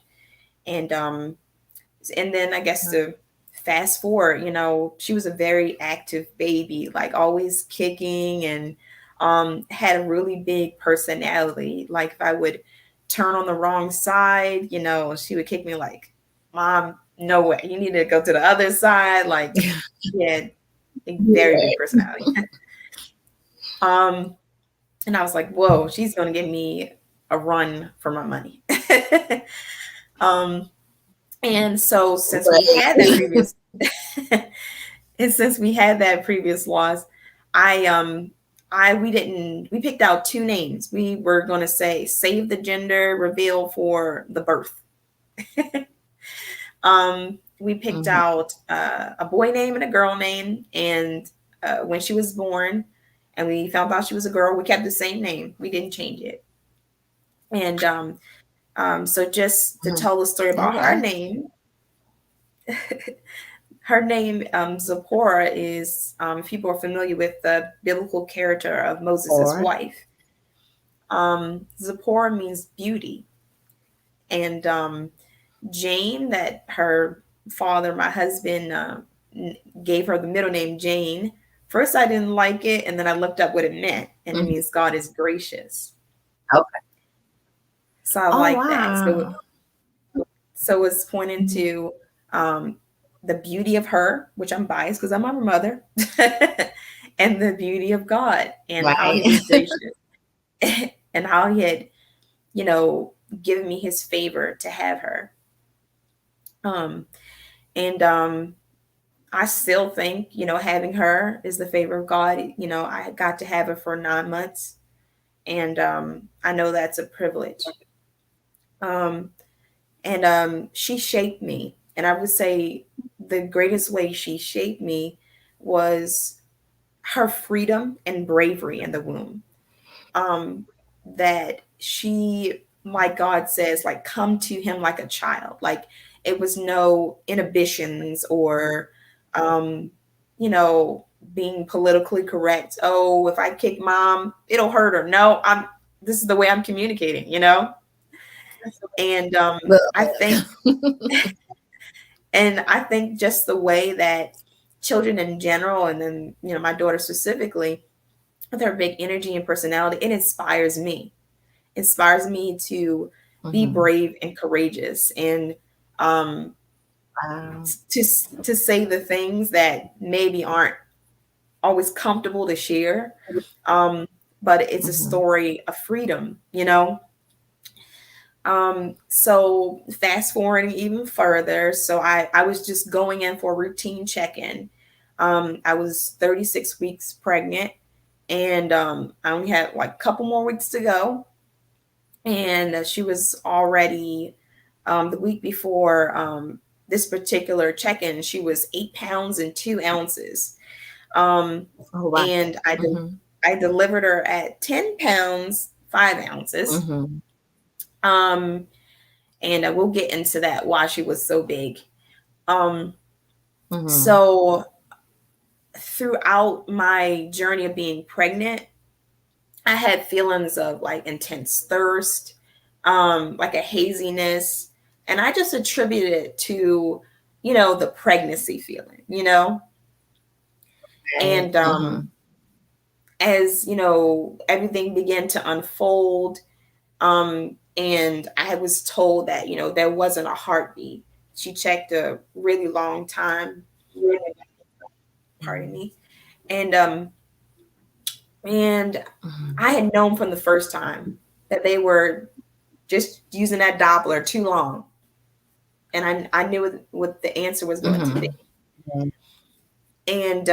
And then I guess to fast forward, she was a very active baby, like always kicking, and had a really big personality. Like if I would turn on the wrong side, she would kick me like, "Mom, no way, you need to go to the other side." Like, yeah, a very big Yeah. personality. um, and I was like, "Whoa, she's gonna give me a run for my money." um, and so since we had that Right. previous and since we had that previous loss, I we picked out two names. We were gonna say save the gender reveal for the birth. We picked Mhm. out a boy name and a girl name, and when she was born, and we found out she was a girl, we kept the same name. We didn't change it. And so just to Mhm. tell the story about Okay. her name, Zipporah, is, if people are familiar with the biblical character of Moses' Or wife, Zipporah means beauty. And Jane, that her father, my husband, gave her the middle name Jane. First, I didn't like it, and then I looked up what it meant, and it Mhm. means God is gracious. Okay. So I Oh like that. So, wow. so it's pointing to um, the beauty of her, which I'm biased because I'm her mother, and the beauty of God and how Right. He is gracious. and how he had, you know, given me his favor to have her. Um, and I still think, you know, having her is the favor of God. You know, I got to have her for 9 months, and I know that's a privilege. Um, and she shaped me, and I would say the greatest way she shaped me was her freedom and bravery in the womb. um, that she, like God says, like come to him like a child. Like it was no inhibitions or, um, you know, being politically correct. Oh, if I kick mom, it'll hurt her. No, this is the way I'm communicating, you know? And I think, and I think just the way that children in general, and then, you know, my daughter specifically, with her big energy and personality, it inspires me to be Mm-hmm. brave and courageous, and um, Wow. to say the things that maybe aren't always comfortable to share. Um, but it's a Mm-hmm. story of freedom, you know. So fast forwarding even further, so I was just going in for a routine check-in. I was 36 weeks pregnant, and I only had like a couple more weeks to go, and she was already the week before this particular check-in, she was 8 pounds and 2 ounces. Um, Oh wow. and Mm-hmm. I delivered her at 10 pounds 5 ounces. Mm-hmm. Um, and we'll get into that why she was so big. Um, Mm-hmm. so throughout my journey of being pregnant, I had feelings of like intense thirst, like a haziness, and I just attributed it to, you know, the pregnancy feeling, you know, and Mm-hmm. as you know, everything began to unfold, and I was told that, you know, there wasn't a heartbeat. She checked a really long time, pardon me, and and Mm-hmm. I had known from the first time that they were just using that Doppler too long, and I knew what the answer was going to be. Mm-hmm. And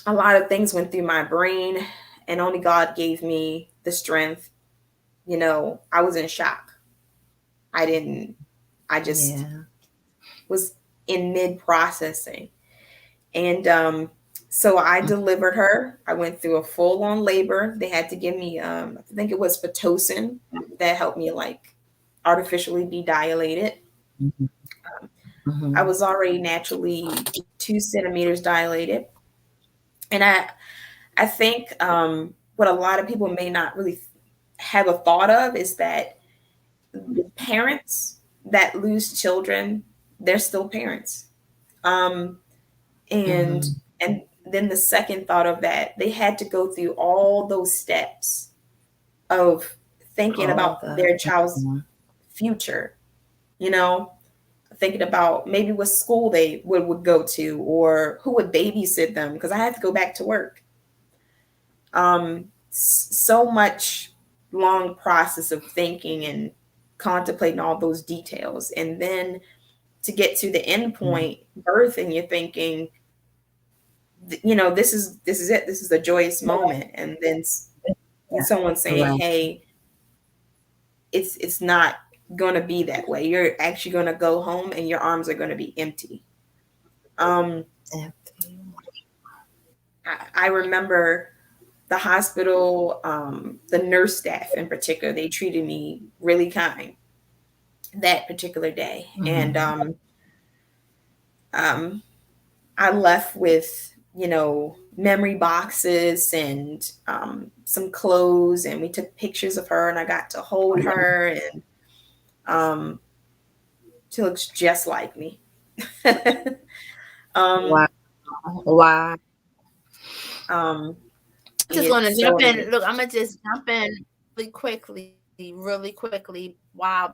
a lot of things went through my brain, and only God gave me the strength. You know, I was in shock. I didn't, I just Yeah. was in mid processing. And so I delivered her. I went through a full on labor. They had to give me, I think it was Pitocin that helped me like artificially be dilated. Mm-hmm. I Mm-hmm. was already naturally 2 centimeters dilated. And I think what a lot of people may not really have a thought of is that parents that lose children, they're still parents. Um, and Mm-hmm. and then the second thought of that, they had to go through all those steps of thinking All about the their child's mm-hmm. future, you know, thinking about maybe what school they would go to or who would babysit them because I had to go back to work. So much long process of thinking and contemplating all those details, and then to get to the end point, birth, and you're thinking, you know, this is it. This is the joyous moment, and then someone saying, Right. "Hey, it's not going to be that way. You're actually going to go home, and your arms are going to be empty." Um, Empty. I remember the hospital, the nurse staff in particular, they treated me really kind that particular day. And Mm-hmm. um, I left with, you know, memory boxes and some clothes, and we took pictures of her, and I got to hold her, and um, she looks just like me. um, Wow. Wow. um, I'm just it's gonna so jump in. amazing. Look, I'm gonna just jump in really quickly. Wow,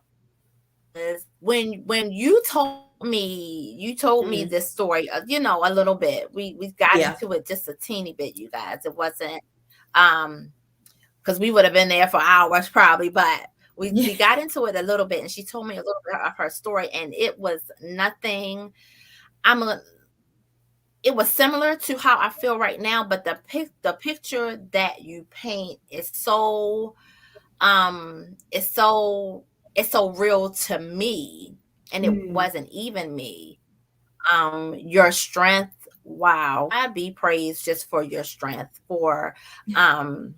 is when you told me Mhm. this story, you know, a little bit. We got Yeah. into it just a teeny bit, you guys. It wasn't um because we would have been there for hours probably, but Yeah. we got into it a little bit, and she told me a little bit of her story, and it was nothing. I'm a It was similar to how I feel right now, but the picture that you paint is so it's so real to me, and it Mm. wasn't even me. Your strength, wow, God be praised just for your strength, um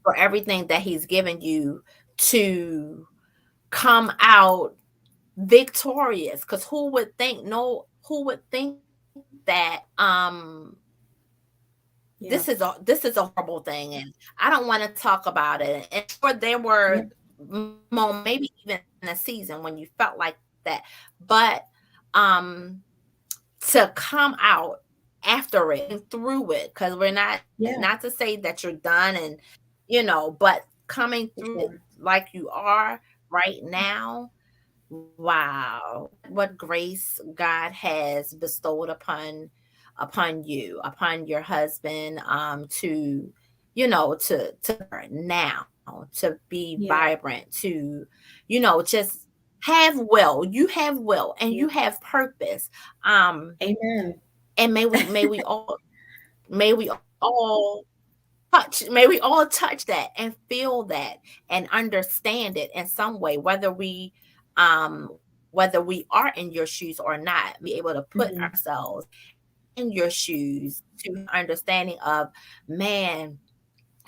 for everything that he's given you to come out victorious. Because who would think, no, who would think that Yeah. this is a horrible thing, and I don't want to talk about it. And sure, there were Yeah. moments, maybe even a season when you felt like that, but um to come out after it and through it, because we're Yeah. not to say that you're done, and but coming For through it sure. like you are right now. Wow, what grace God has bestowed upon you, upon your husband, to to now to be Yeah. vibrant, to just have will. You have will, and Yeah. you have purpose. Um, Amen. and may we all touch that and feel that and understand it in some way, whether we are in your shoes or not, be able to put Hmm. ourselves in your shoes to understanding of, man,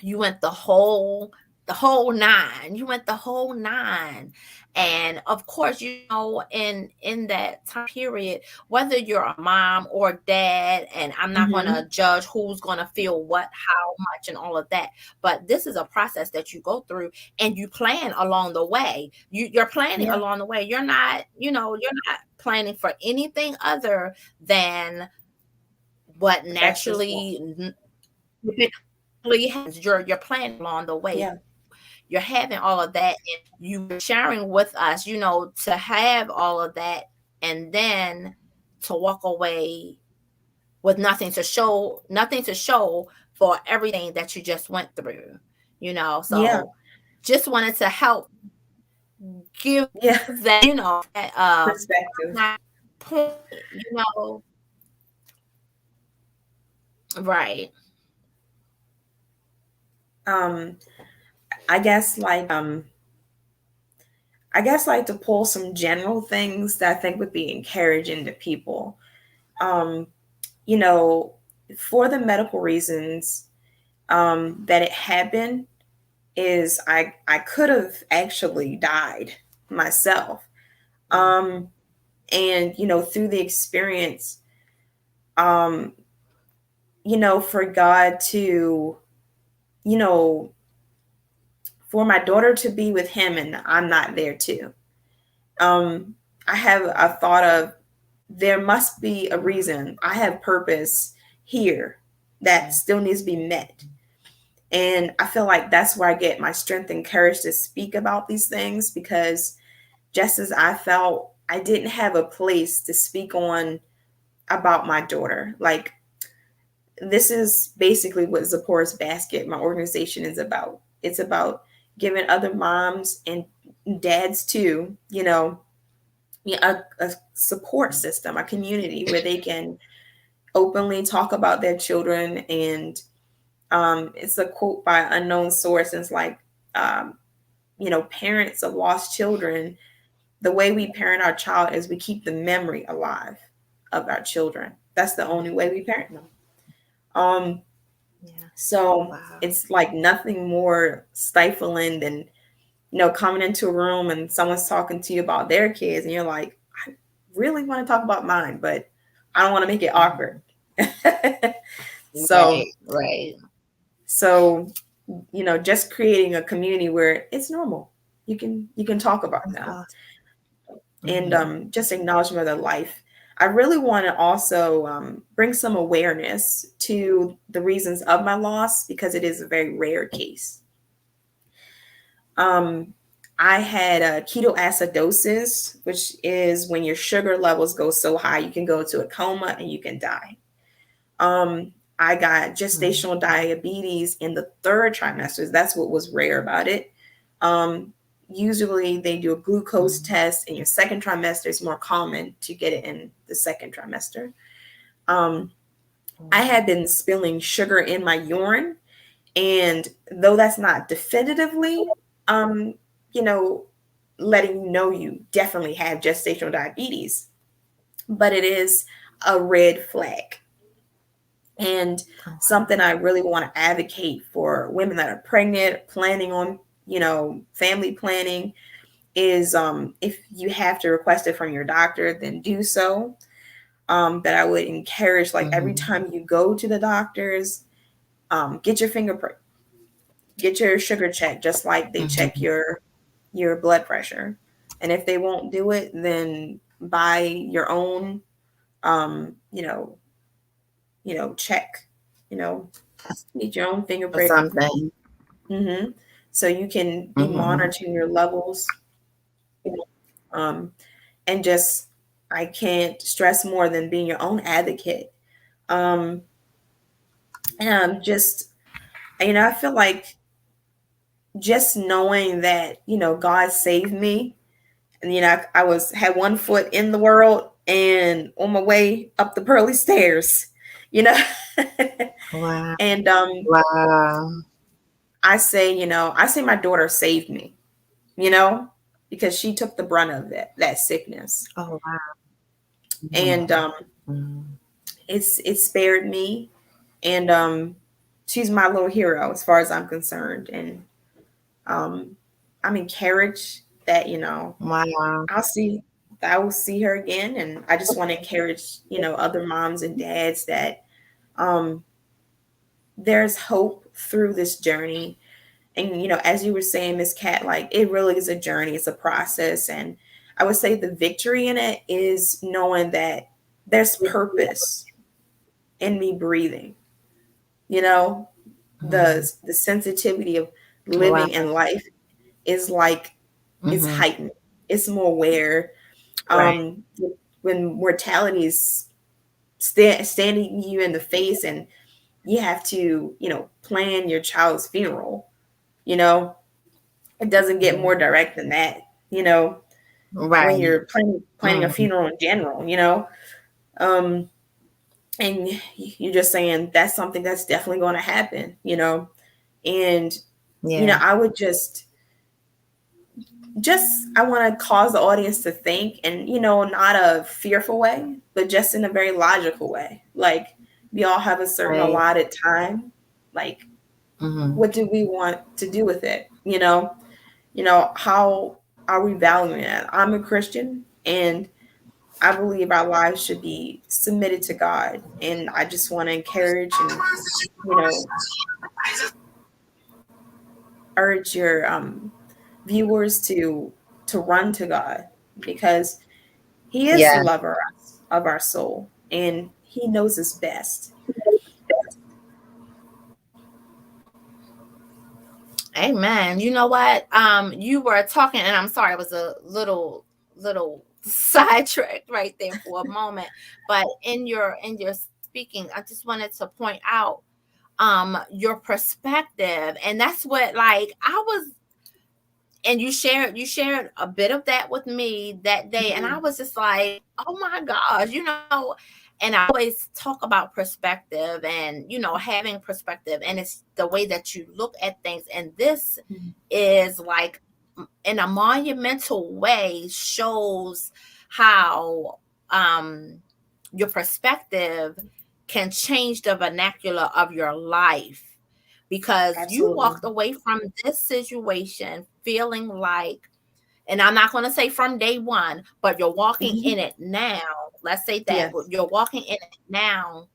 you went the whole nine. You went the whole nine. And of course, in that time period, whether you're a mom or dad, and I'm not going Hmm. to judge who's going to feel what, how much, and all of that, but this is a process that you go through, and you plan along the way. You're planning Yeah. along the way. You're not planning for anything other than what The best result. naturally typically happens. You're planning along the way. Yeah. You're having all of that, and you were sharing with us, to have all of that, and then to walk away with nothing to show for everything that you just went through. Yeah. So just wanted to help give Yeah. that Perspective. point, right. Um, I guess I guess like to pull some general things that I think would be encouraging to people. Um, you know, for the medical reasons that it happened, is I could have actually died myself. Mm, Um, and through the experience, um, for God to, you know, for my daughter to be with him and I'm not there too. Um, I have a thought of, there must be a reason. I have purpose here that mm, still needs to be met. And I feel like that's where I get my strength and courage to speak about these things, because just as I felt I didn't have a place to speak on about my daughter, like, this is basically what Zipporah's Basket, my organization, is about. It's about giving other moms and dads too, a support system, a community where they can openly talk about their children. And it's a quote by an unknown source. And it's like, um, parents of lost children, the way we parent our child is we keep the memory alive of our children. That's the only way we parent them. Um, yeah. so Wow. it's like nothing more stifling than, coming into a room and someone's talking to you about their kids, and you're like, I really want to talk about mine, but I don't want to make it awkward. Mhm. so, Right, right. so, just creating a community where it's normal. You can talk about That's them, awesome. and Mhm. just acknowledgement of their life. I really want to also bring some awareness to the reasons of my loss, because it is a very rare case. Um, I had a ketoacidosis, which is when your sugar levels go so high you can go to a coma and you can die. Um, I got gestational diabetes in the 3rd trimester. That's what was rare about it. Usually they do a glucose test in your 2nd trimester. It's more common to get it in the 2nd trimester. I had been spilling sugar in my urine, and though that's not definitively, you know, letting you know you definitely have gestational diabetes, but it is a red flag. And something I really want to advocate for women that are pregnant, planning on, family planning is, if you have to request it from your doctor, then do so. But I would encourage, like, every time you go to the doctors, get your finger prick, get your sugar checked, just like they check your blood pressure. And if they won't do it, then buy your own, check, get your own finger Or prick. something. So you can be monitoring your levels. And just, I can't stress more than being your own advocate. And just, I feel like just knowing that, God saved me, and I had one foot in the world and on my way up the pearly stairs, you know. Wow. And Wow. I say my daughter saved me, because she took the brunt of that sickness. Oh, wow. And it spared me, and she's my little hero as far as I'm concerned. And I'm encouraged that Wow. I will see her again. And I just want to encourage other moms and dads that there's hope through this journey. And as you were saying, Miss Cat, like, it really is a journey, it's a process. And I would say the victory in it is knowing that there's purpose in me breathing. The sensitivity of Wow. living in life is like, it's heightened, it's more aware. Right. When mortality is standing you in the face, and you have to plan your child's funeral, it doesn't get more direct than that. When Right. you're planning a funeral in general, um and you're just saying that's something that's definitely going to happen. And Yeah. I would just I want to cause the audience to think, and not a fearful way, but just in a very logical way. Like, we all have a certain Right. allotted time. Like, what do we want to do with it? How are we valuing it? I'm a Christian, and I believe our lives should be submitted to God. And I just want to encourage and you know urge your viewers to run to God, because He is the Yeah. lover of our soul, and He knows us best. Amen. You know what? You were talking, and I'm sorry, it was a little sidetracked right there for a moment. But in your speaking, I just wanted to point out your perspective. And that's what, like, I was, and you shared a bit of that with me that day, and I was just like, oh my gosh, and I always talk about perspective, and having perspective, and it's the way that you look at things. And this is like, in a monumental way, shows how your perspective can change the vernacular of your life, because you Absolutely. walked away from this situation feeling like, and I'm not going to say from day one, but you're walking in it now. Let's say that Yes. you're walking in it now,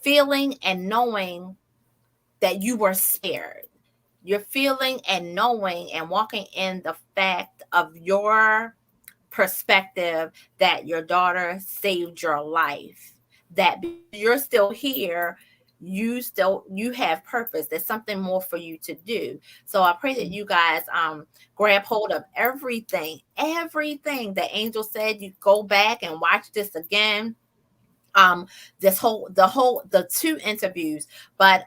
feeling and knowing that you were spared. You're feeling and knowing and walking in the fact of your perspective that your daughter saved your life, that you're still here, you have purpose, there's something more for you to do. So I pray that you guys grab hold of everything that Angel said. You go back and watch this again, the two interviews, but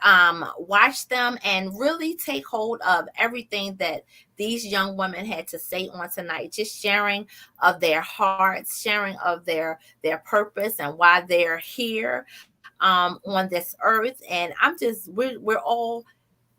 watch them and really take hold of everything that these young women had to say on tonight, just sharing of their hearts, sharing of their purpose and why they're here on this earth. And we're all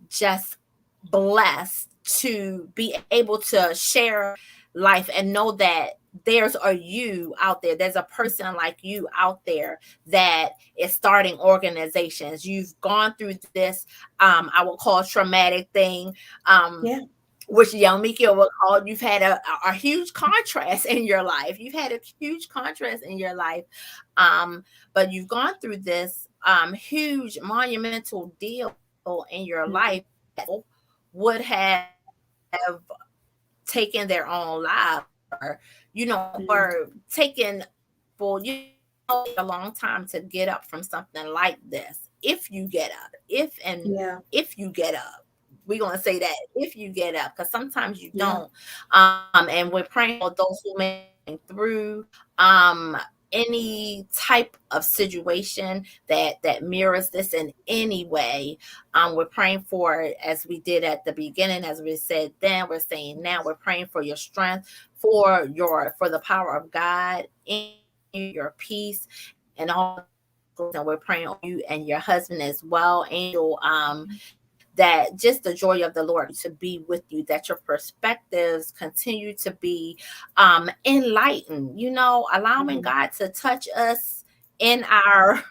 just blessed to be able to share life and know that there's a you out there, there's a person like you out there that is starting organizations. You've gone through this I will call traumatic thing, Yeah. which Yalmikia would call, you've had a huge contrast in your life. You've had a huge contrast in your life. But you've gone through this huge monumental deal in your life that would have taken their own lives, or Mhm. or taken for a long time to get up from something like this. If you get up, Yeah. if you get up, we're gonna say that if you get up, because sometimes you Yeah. don't. And we're praying for those who may be through any type of situation that mirrors this in any way. We're praying for, as we did at the beginning, as we said then, we're saying now, we're praying for your strength, for the power of God in your peace and all. And we're praying on you and your husband as well, Angel, that just the joy of the Lord to be with you, that your perspectives continue to be enlightened, allowing Mhm. God to touch us in our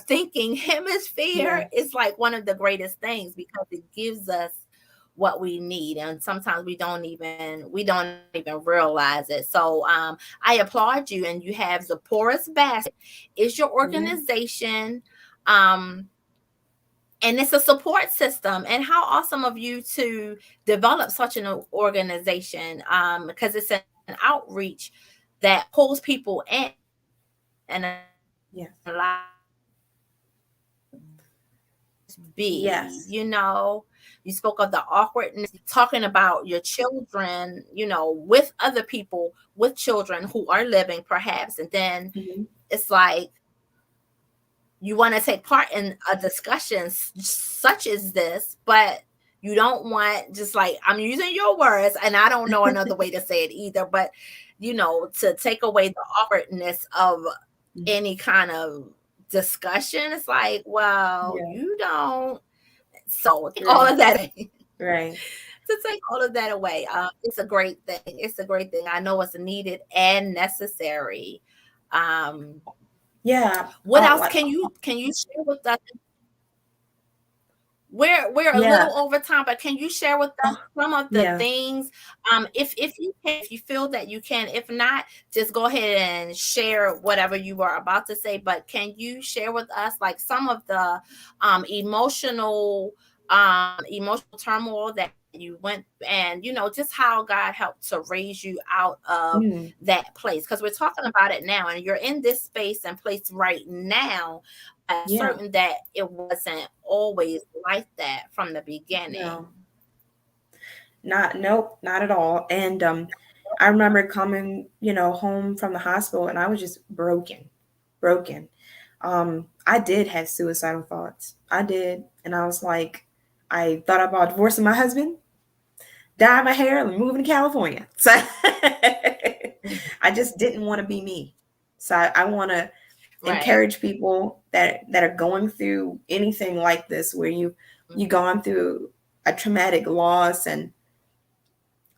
thinking hemisphere Yeah. is like one of the greatest things, because it gives us what we need, and sometimes we don't even realize it. So I applaud you, and you have Zipporah's Basket is your Yeah. organization, um and it's a support system. And how awesome of you to develop such an organization, because it's an outreach that pulls people in and Yes. allows be, Yes. you spoke of the awkwardness, talking about your children, with other people with children who are living perhaps, and then Mhm. it's like you want to take part in a discussion such as this, but you don't want, just like, I'm using your words and I don't know another way to say it either, but to take away the awkwardness of Mhm. any kind of discussion. It's like, well, Yeah. you don't. So take all Right. of that. Right. To take all of that away, it's a great thing. It's a great thing. I know it's needed and necessary. Um, Yeah. what else Like, can you share with us? We're a yeah. little over time, but can you share with us some of the Yeah. things, if you can, if you feel that you can? If not, just go ahead and share whatever you were about to say. But can you share with us like some of the emotional turmoil that you went, and just how God helped to raise you out of Mm. that place? Because we're talking about it now, and you're in this space and place right now. I'm Yeah. certain that it wasn't always like that from the beginning. No. Nope, not at all. And I remember coming, home from the hospital, and I was just broken, broken. I did have suicidal thoughts. I did, and I was like, I thought about divorcing my husband, dye my hair, and moving to California. So I just didn't want to be me. So I want to Right. encourage people that are going through anything like this, where you Mhm. gone through a traumatic loss and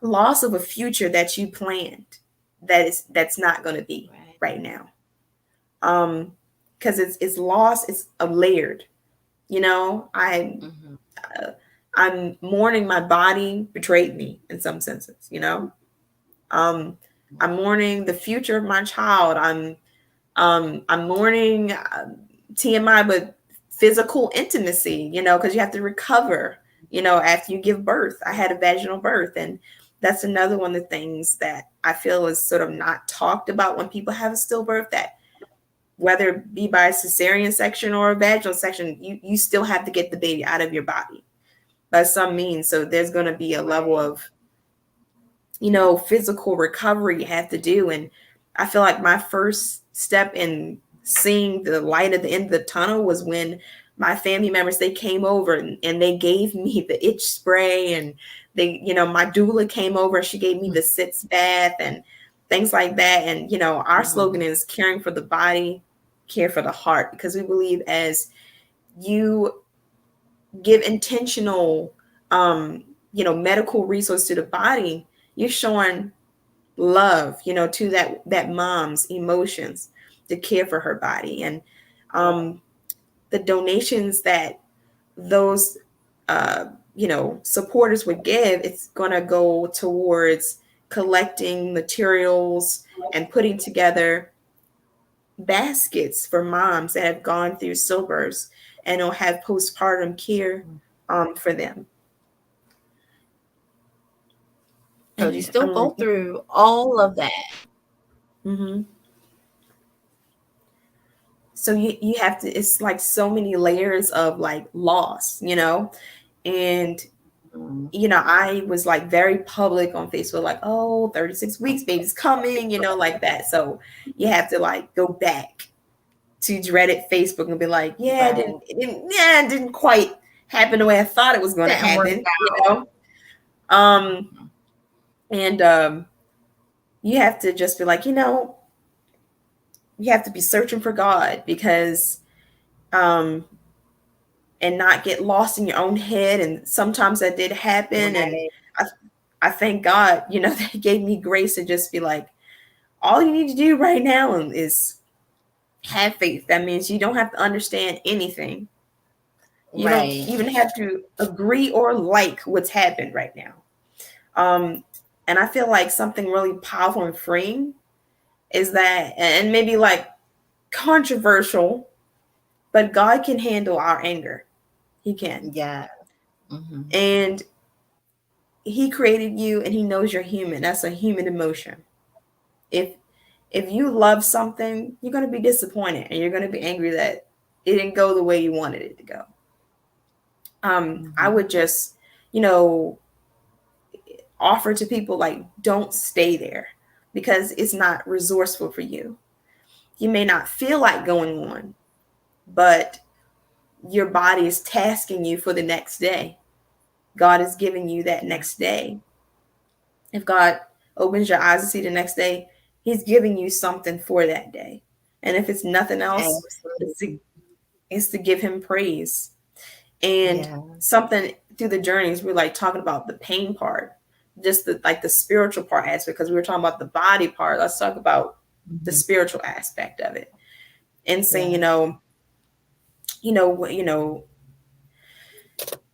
loss of a future that you planned, that's not going to be Right. right now. Because it's loss, it's a layered, I Mhm. I'm mourning my body betrayed me in some senses. um I'm mourning the future of my child. I'm mourning, TMI, but physical intimacy, because you have to recover, after you give birth. I had a vaginal birth, and that's another one of the things that I feel is sort of not talked about when people have a stillbirth, that whether it be by a cesarean section or a vaginal section, you still have to get the baby out of your body by some means. So there's going to be a level Right. of, physical recovery you have to do. And I feel like my first step in seeing the light at the end of the tunnel was when my family members, they came over and they gave me the itch spray, and they, my doula came over and she gave me the sitz bath and things like that. And our slogan is caring for the body, care for the heart, because we believe as you give intentional medical resource to the body, you're showing love, to that mom's emotions, to care for her body. And the donations that those supporters would give, it's going to go towards collecting materials and putting together baskets for moms that have gone through stillbirths and will have postpartum care for them. So you still go through all of that. Mm-hmm. So you have to, it's like so many layers of like loss, and I was like very public on Facebook, like, oh, 36 weeks, baby's coming, like that. So you have to like go back to dreaded Facebook and be like, yeah, it didn't quite happen the way I thought it was going to happen, and you have to just be like, you have to be searching for God, because and not get lost in your own head. And sometimes that did happen. And I thank God, that He gave me grace to just be like, all you need to do right now is have faith. That means you don't have to understand anything. You don't even have to agree or like what's happened right now. And I feel like something really powerful and freeing is that, and maybe like controversial, but God can handle our anger. He can. Yeah. And He created you and He knows you're human. That's a human emotion. If you love something, you're going to be disappointed and you're going to be angry that it didn't go the way you wanted it to go. I would just, offer to people, like, don't stay there, because it's not resourceful for you. You may not feel like going on, but your body is tasking you for the next day. God is giving you that next day. If God opens your eyes to see the next day, He's giving you something for that day. And if it's nothing else, it's to give Him praise. And something through the journeys, we're like talking about the pain part, just the spiritual part aspect, because we were talking about the body part. Let's talk about the spiritual aspect of it, and saying,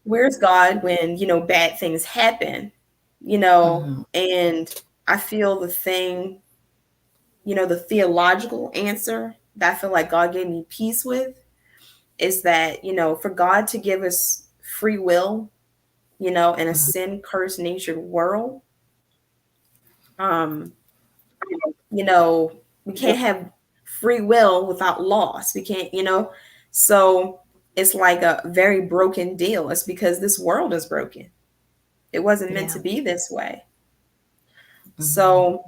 where's God when, bad things happen, and I feel the thing, the theological answer that I feel like God gave me peace with is that, for God to give us free will, in a sin cursed natured world, we can't have free will without loss. We can't, so it's like a very broken deal. It's because this world is broken. It wasn't meant to be this way. So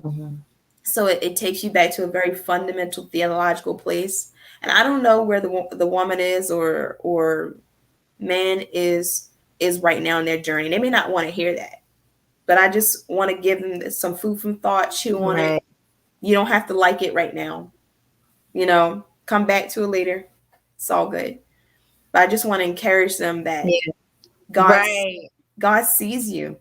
it takes you back to a very fundamental theological place. And I don't know where the woman is or man is right now in their journey. They may not want to hear that, but I just want to give them some food for thought, chew on it. You don't have to like it right now. Come back to it later. It's all good. But I just want to encourage them that God sees you.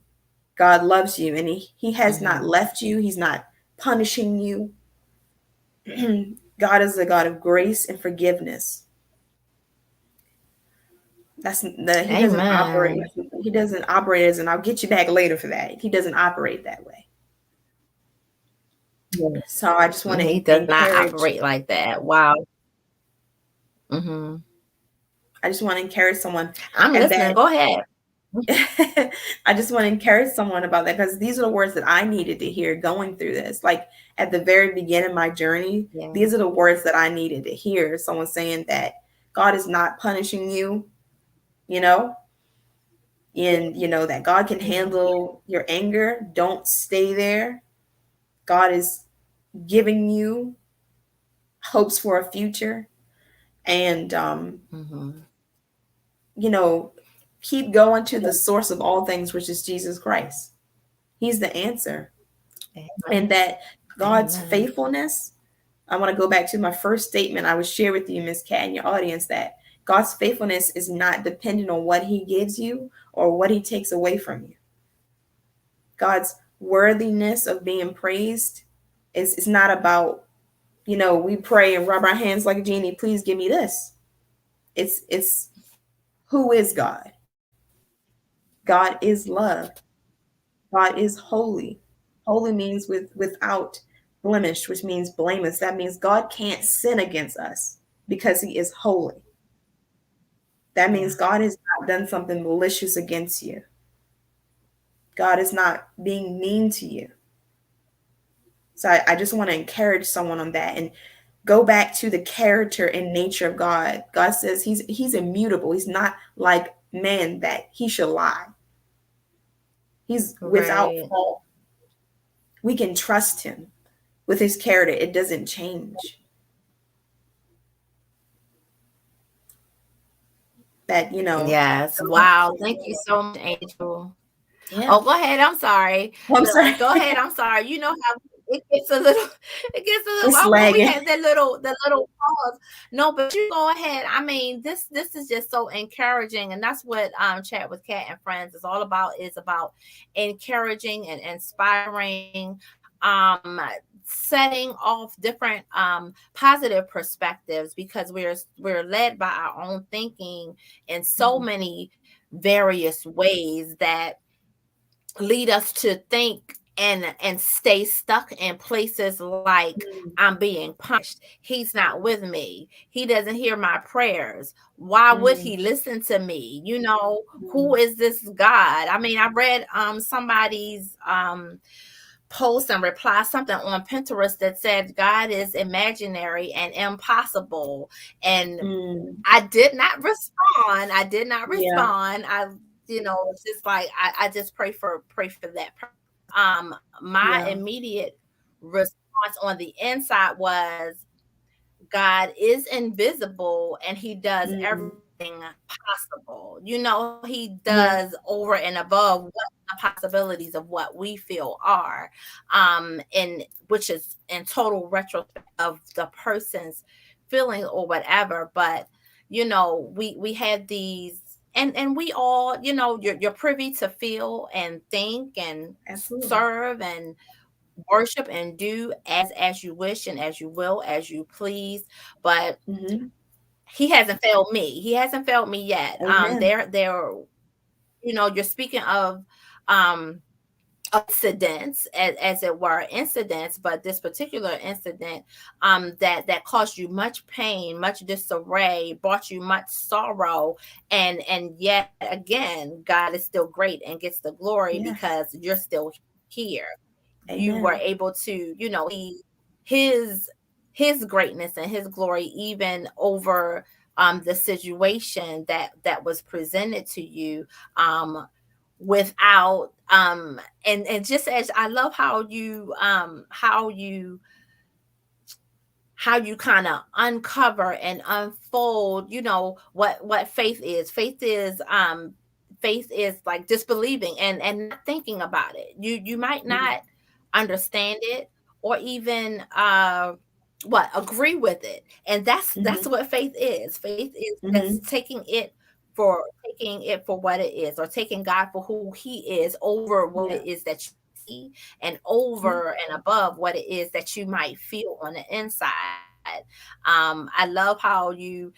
God loves you, and he has not left you. He's not punishing you. God is a God of grace and forgiveness. He doesn't operate as, and I'll get you back later for that. He doesn't operate that way. So I just want to He does not operate like that. Wow. I just want to encourage someone. I'm listening. Go ahead. I just want to encourage someone about that, because these are the words that I needed to hear going through this. Like at the very beginning of my journey, these are the words that I needed to hear. Someone saying that God is not punishing you, and that God can handle your anger. Don't stay there. God is giving you hopes for a future, and Mm-hmm. you know, keep going to the source of all things, which is Jesus Christ. He's the answer. And Amen. that God's Amen. faithfulness, I want to go back to my first statement I would share with you, Miss Cat, and your audience, that God's faithfulness is not dependent on what he gives you or what he takes away from you. God's worthiness of being praised is not about, we pray and rub our hands like a genie, please give me this. It's who is God? God is love. God is holy. Holy means without blemish, which means blameless. That means God can't sin against us because he is holy. That means Yeah. God has not done something malicious against you. God is not being mean to you. So I just want to encourage someone on that and go back to the character and nature of God. God says he's immutable. He's not like man that he should lie. He's without Right. fault. We can trust him with his character. It doesn't change. That, Yes. God, Wow. Thank you so much, Angel. yeah. Oh, go ahead. I'm sorry. Oh, I'm sorry. Go ahead. I'm sorry. You know how it gets a little, it gets a little. It's Well, we lagging. had that little pause. No, but you go ahead. I mean, this is just so encouraging, and that's what Chat with Cat and Friends is all about. Is about encouraging and inspiring, setting off different positive perspectives, because we're led by our own thinking in so Mhm. many various ways that lead us to think and stay stuck in places like, Mm, I'm being punished, he's not with me, he doesn't hear my prayers, why would mm, he listen to me, who mm, is this God? I mean, I read somebody's post and reply something on Pinterest that said God is imaginary and impossible, and mm. I did not respond. I did not Yeah, respond. It's just like I just pray for that person. My yeah. immediate response on the inside was, God is invisible and he does Mm, everything possible. He yeah, does over and above what the possibilities of what we feel are. And which is in total retrospect of the person's feeling or whatever. But we had these, and we all, you're privy to feel and think and absolutely. serve and worship and do as you wish and as you will, as you please. But Hmm. he hasn't failed me. He hasn't failed me yet. Amen. You're speaking of um incidents, as it were, incidents, but this particular incident that caused you much pain, much disarray, brought you much sorrow, and yet again, God is still great and gets the glory Yes. because you're still here. You were Amen. able to, see his his greatness and his glory even over the situation that was presented to you, without and just as I love how you kind of uncover and unfold, what faith is like disbelieving and not thinking about it. You might Mhm. not understand it or even what agree with it, and that's Mhm. what faith is Mhm. just taking it for what it is, or taking God for who he is over what Yeah. it is that you see, and Yeah. over and above what it is that you might feel on the inside. I love how you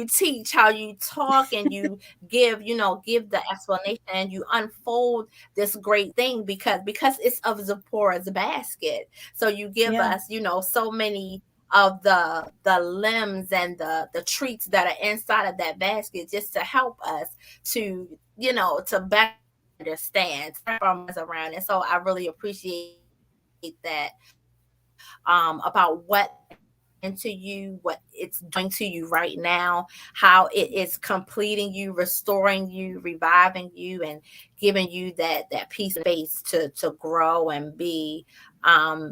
teach, how you talk, and you give the explanation, and you unfold this great thing, because it's of Zipporah's basket. So you give Yeah. us, so many of the limbs and the treats that are inside of that basket, just to help us to better understand, to wrap our minds around. And so I really appreciate that, about what that into you, what it's doing to you right now, how it is completing you, restoring you, reviving you, and giving you that peace and space to grow and be,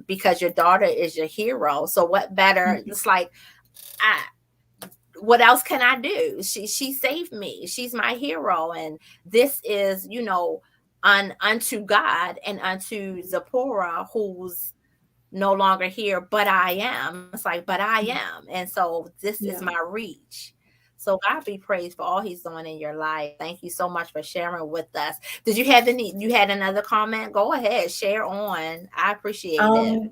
because your daughter is your hero. So what better? It's like, I what else can I do? She saved me. She's my hero, and this is, unto God and unto Zipporah, who's no longer here, but I am. It's like, but I am. And so this is Yeah. my reach. So God be praised for all he's doing in your life. Thank you so much for sharing with us. Did you had another comment? Go ahead, share on. I appreciate it. Um,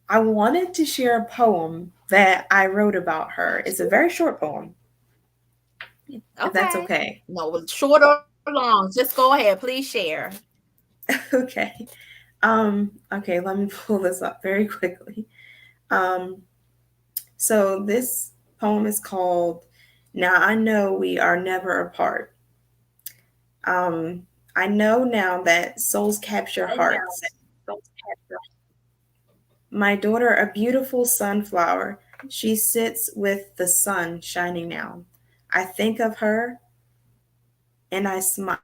I wanted to share a poem that I wrote about her. It's a very short poem, if that's Okay. okay. No, short or long, just go ahead. Please share. Okay. Okay, let me pull this up very quickly. Um, so this poem is called Now I Know We Are Never Apart. Um, I know now that souls capture hearts. My daughter, a beautiful sunflower, she sits with the sun shining now. I think of her and I smile.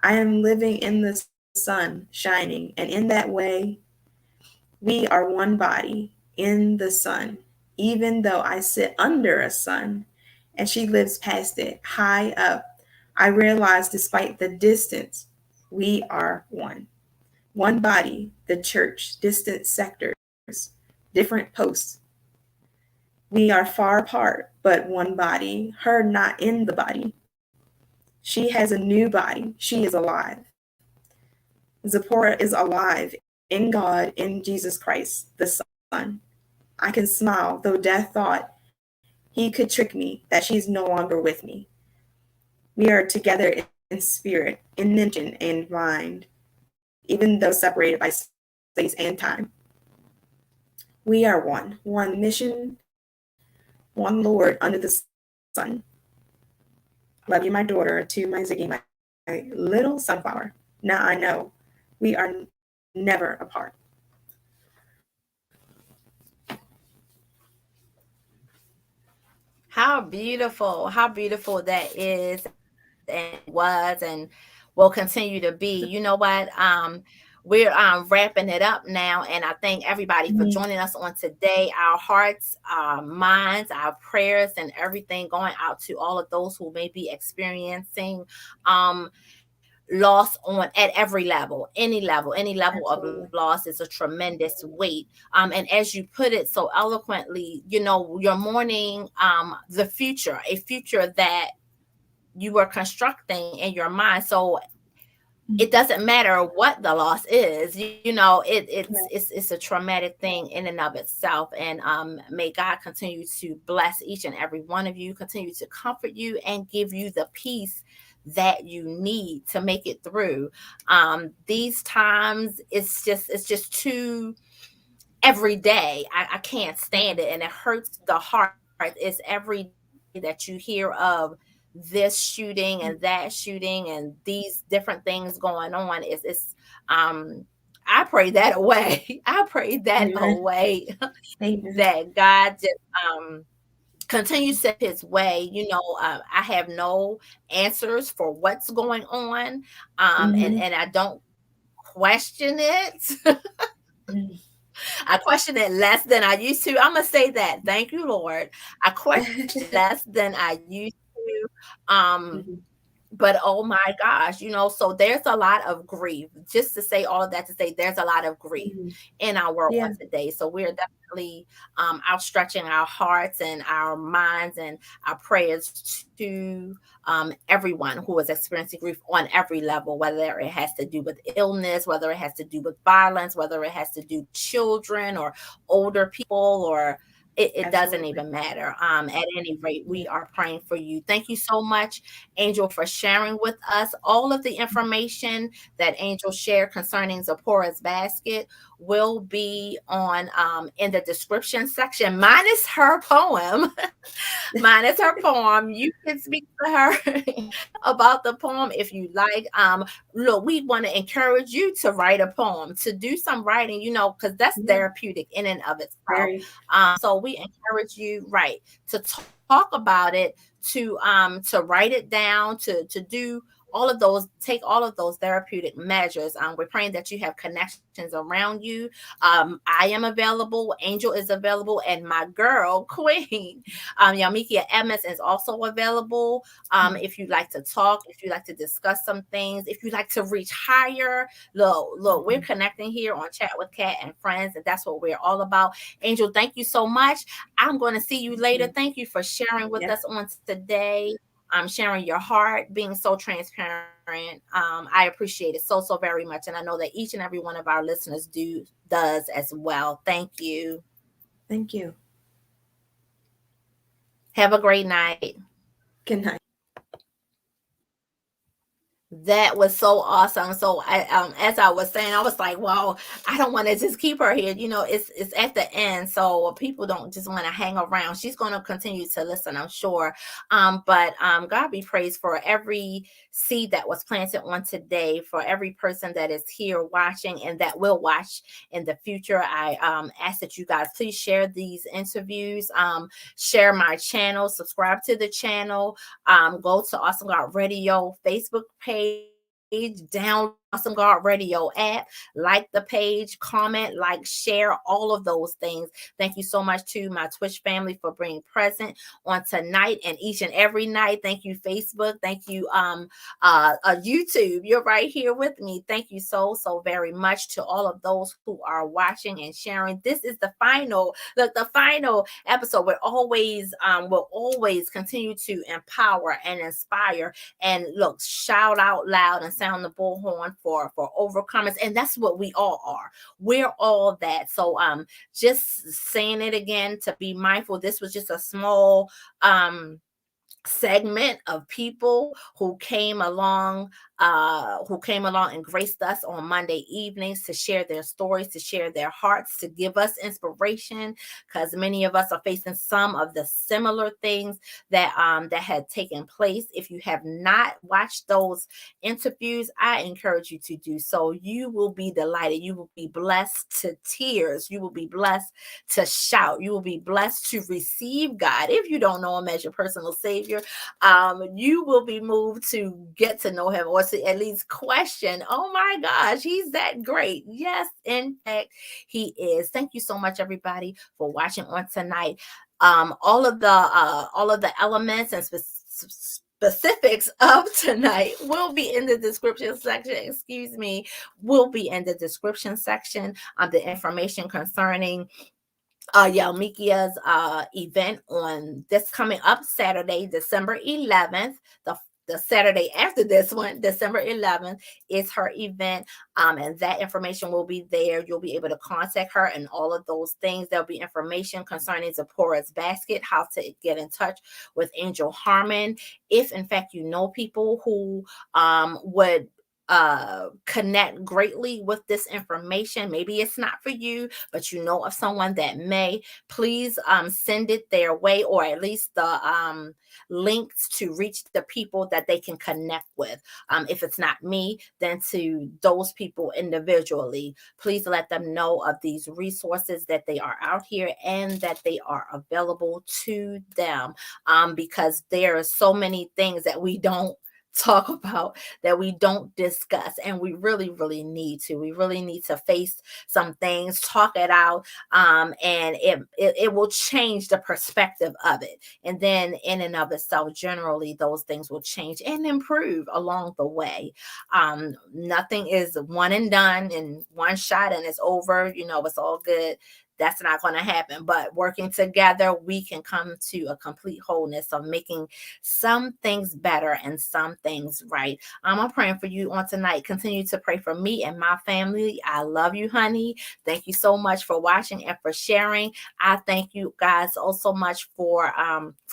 I am living in the sun shining, and in that way, we are one body in the sun, even though I sit under a sun and she lives past it, high up. I realize despite the distance, we are one. One body, the church, distant sectors, different posts. We are far apart, but one body, her not in the body. She has a new body. She is alive. Zipporah is alive in God, in Jesus Christ, the Son. I can smile, though death thought he could trick me, that she's no longer with me. We are together in spirit, in intention and mind, even though separated by space and time. We are one mission, one Lord under the sun. Love you, my daughter, to my Ziggy, my little sunflower. Now I know we are never apart. How beautiful that is and was and will continue to be. You know what? We're wrapping it up now, and I thank everybody for Mhm. joining us on today. Our hearts, our minds, our prayers, and everything going out to all of those who may be experiencing um, loss on at every level, any level of Absolutely. loss is a tremendous weight. And as you put it so eloquently, you're mourning the future, a future that you were constructing in your mind. So it doesn't matter what the loss is, it's a traumatic thing in and of itself. And may God continue to bless each and every one of you, continue to comfort you, and give you the peace that you need to make it through these times. It's just too every day. I can't stand it, and it hurts the heart. It's every day that you hear of this shooting and that shooting and these different things going on. Um I pray that away. I pray that Amen. away. Amen. That God just continues to his way. I have no answers for what's going on, and Mhm. and I don't question it. Mhm. I question it less than I used to. I'm gonna say that. Thank you, Lord. I question it less than I used to. Mhm. But oh my gosh, so there's a lot of grief. Just to say all of that, to say there's a lot of grief Mhm. in our world Yeah, on today. So we're definitely outstretching our hearts and our minds and our prayers to everyone who is experiencing grief on every level, whether it has to do with illness, whether it has to do with violence, whether it has to do with children or older people, or it doesn't absolutely. even matter. At any rate, Yeah. we are praying for you. Thank you so much, Angel, for sharing with us all of the information that Angel shared concerning Zipporah's basket. will be on in the description section, minus her poem. Minus her poem. You can speak to her about the poem if you like. Look, we want to encourage you to write a poem, to do some writing, because that's therapeutic in and of itself. Very. So we encourage you, right, to talk about it, to write it down, to do all of those, take all of those therapeutic measures. We're praying that you have connections around you. I am available, Angel is available, and my girl Queen, Yalmikia Edmonds, is also available. If you'd like to talk, if you'd like to discuss some things, if you'd like to reach higher, look, we're connecting here on Chat with Kat and Friends, and that's what we're all about. Angel, thank you so much. I'm going to see you later. Thank you for sharing with us on today. Sharing your heart, being so transparent. I appreciate it so very much, and I know that each and every one of our listeners does as well. Thank you. Thank you. Have a great night. Good night. That was so awesome. So as I was saying, I was like, well, I don't want to just keep her here. It's at the end, so people don't just want to hang around. She's going to continue to listen, I'm sure. But God be praised for every seed that was planted on today, for every person that is here watching and that will watch in the future. I ask that you guys please share these interviews, share my channel, subscribe to the channel, go to Awesome God Radio Facebook page, download Awesome God Radio app, like the page, comment, like, share, all of those things. Thank you so much to my Twitch family for being present on tonight and each and every night. Thank you, Facebook. Thank you, YouTube. You're right here with me. Thank you so very much to all of those who are watching and sharing. This is the final episode. We'll always continue to empower and inspire, and look, shout out loud and sound the bullhorn for overcomers. And that's what we all are. We're all that. So just saying it again, to be mindful. This was just a small segment of people who came along and graced us on Monday evenings to share their stories, to share their hearts, to give us inspiration, because many of us are facing some of the similar things that had taken place. If you have not watched those interviews, I encourage you to do so. You will be delighted. You will be blessed to tears. You will be blessed to shout. You will be blessed to receive God. If you don't know him as your personal savior, you will be moved to get to know him, or to at least question, oh my gosh, he's that great. Yes, in fact, he is. Thank you so much, everybody, for watching on tonight. All of the elements and specifics of tonight will be in the description section. Will be in the description section. The information concerning Yalmikia's event on this coming up Saturday, December 11th. The Saturday after this one, December 11th, is her event. And that information will be there. You'll be able to contact her and all of those things. There'll be information concerning Zipporah's basket, how to get in touch with Angel Harmon. If in fact you know people who would connect greatly with this information, maybe it's not for you, but you know of someone that may, please send it their way, or at least the links to reach the people that they can connect with. If it's not me, then to those people individually. Please let them know of these resources, that they are out here and that they are available to them, because there are so many things that we don't talk about, that we don't discuss, and we really need to. We really need to face some things, talk it out, and it will change the perspective of it. And then in and of itself, generally, those things will change and improve along the way. Nothing is one and done and one shot and it's over. It's all good. That's not going to happen. But working together, we can come to a complete wholeness of making some things better and some things right. I'm praying for you on tonight. Continue to pray for me and my family. I love you, honey. Thank you so much for watching and for sharing. I thank you guys also much for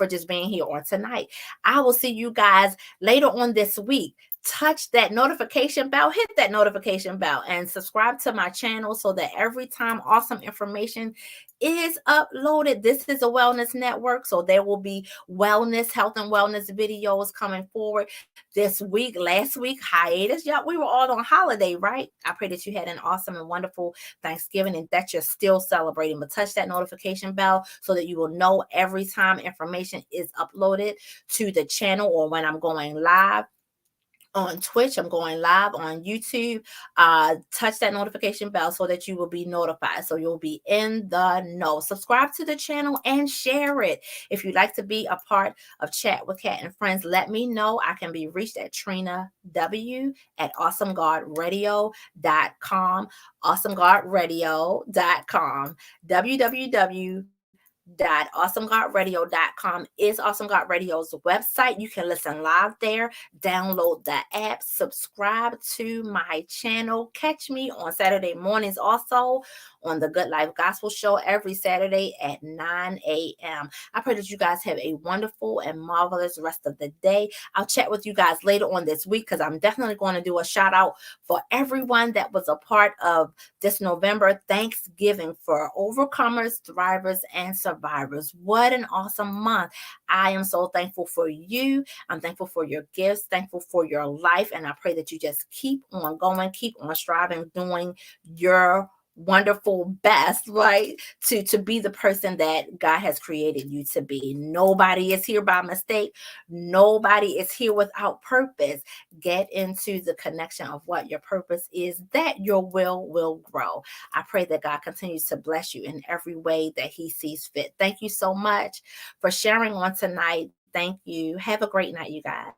just being here on tonight. I will see you guys later on this week. touch that notification bell, hit that notification bell, and subscribe to my channel so that every time awesome information is uploaded. This is a wellness network, so there will be wellness, health and wellness videos coming forward this week. Last week, hiatus. Yeah, we were all on holiday, right? I pray that you had an awesome and wonderful Thanksgiving and that you're still celebrating. But touch that notification bell so that you will know every time information is uploaded to the channel or when I'm going live on Twitch. I'm going live on YouTube. Touch that notification bell so that you will be notified. So you'll be in the know. Subscribe to the channel and share it. If you'd like to be a part of Chat with Kat and Friends, let me know. I can be reached at trinaw@awesomegodradio.com, awesomegodradio.com, www.awesomegodradio.com is Awesome God Radio's website. You can listen live there, download the app, subscribe to my channel. Catch me on Saturday mornings also on the Good Life Gospel Show every Saturday at 9 a.m. I pray that you guys have a wonderful and marvelous rest of the day. I'll chat with you guys later on this week because I'm definitely going to do a shout out for everyone that was a part of this November Thanksgiving for overcomers, thrivers, and survivors. What an awesome month. I am so thankful for you. I'm thankful for your gifts, thankful for your life, and I pray that you just keep on going, keep on striving, doing your wonderful best, right? To be the person that God has created you to be. Nobody is here by mistake. Nobody is here without purpose. Get into the connection of what your purpose is, that your will grow. I pray that God continues to bless you in every way that he sees fit. Thank you so much for sharing on tonight. Thank you. Have a great night, you guys.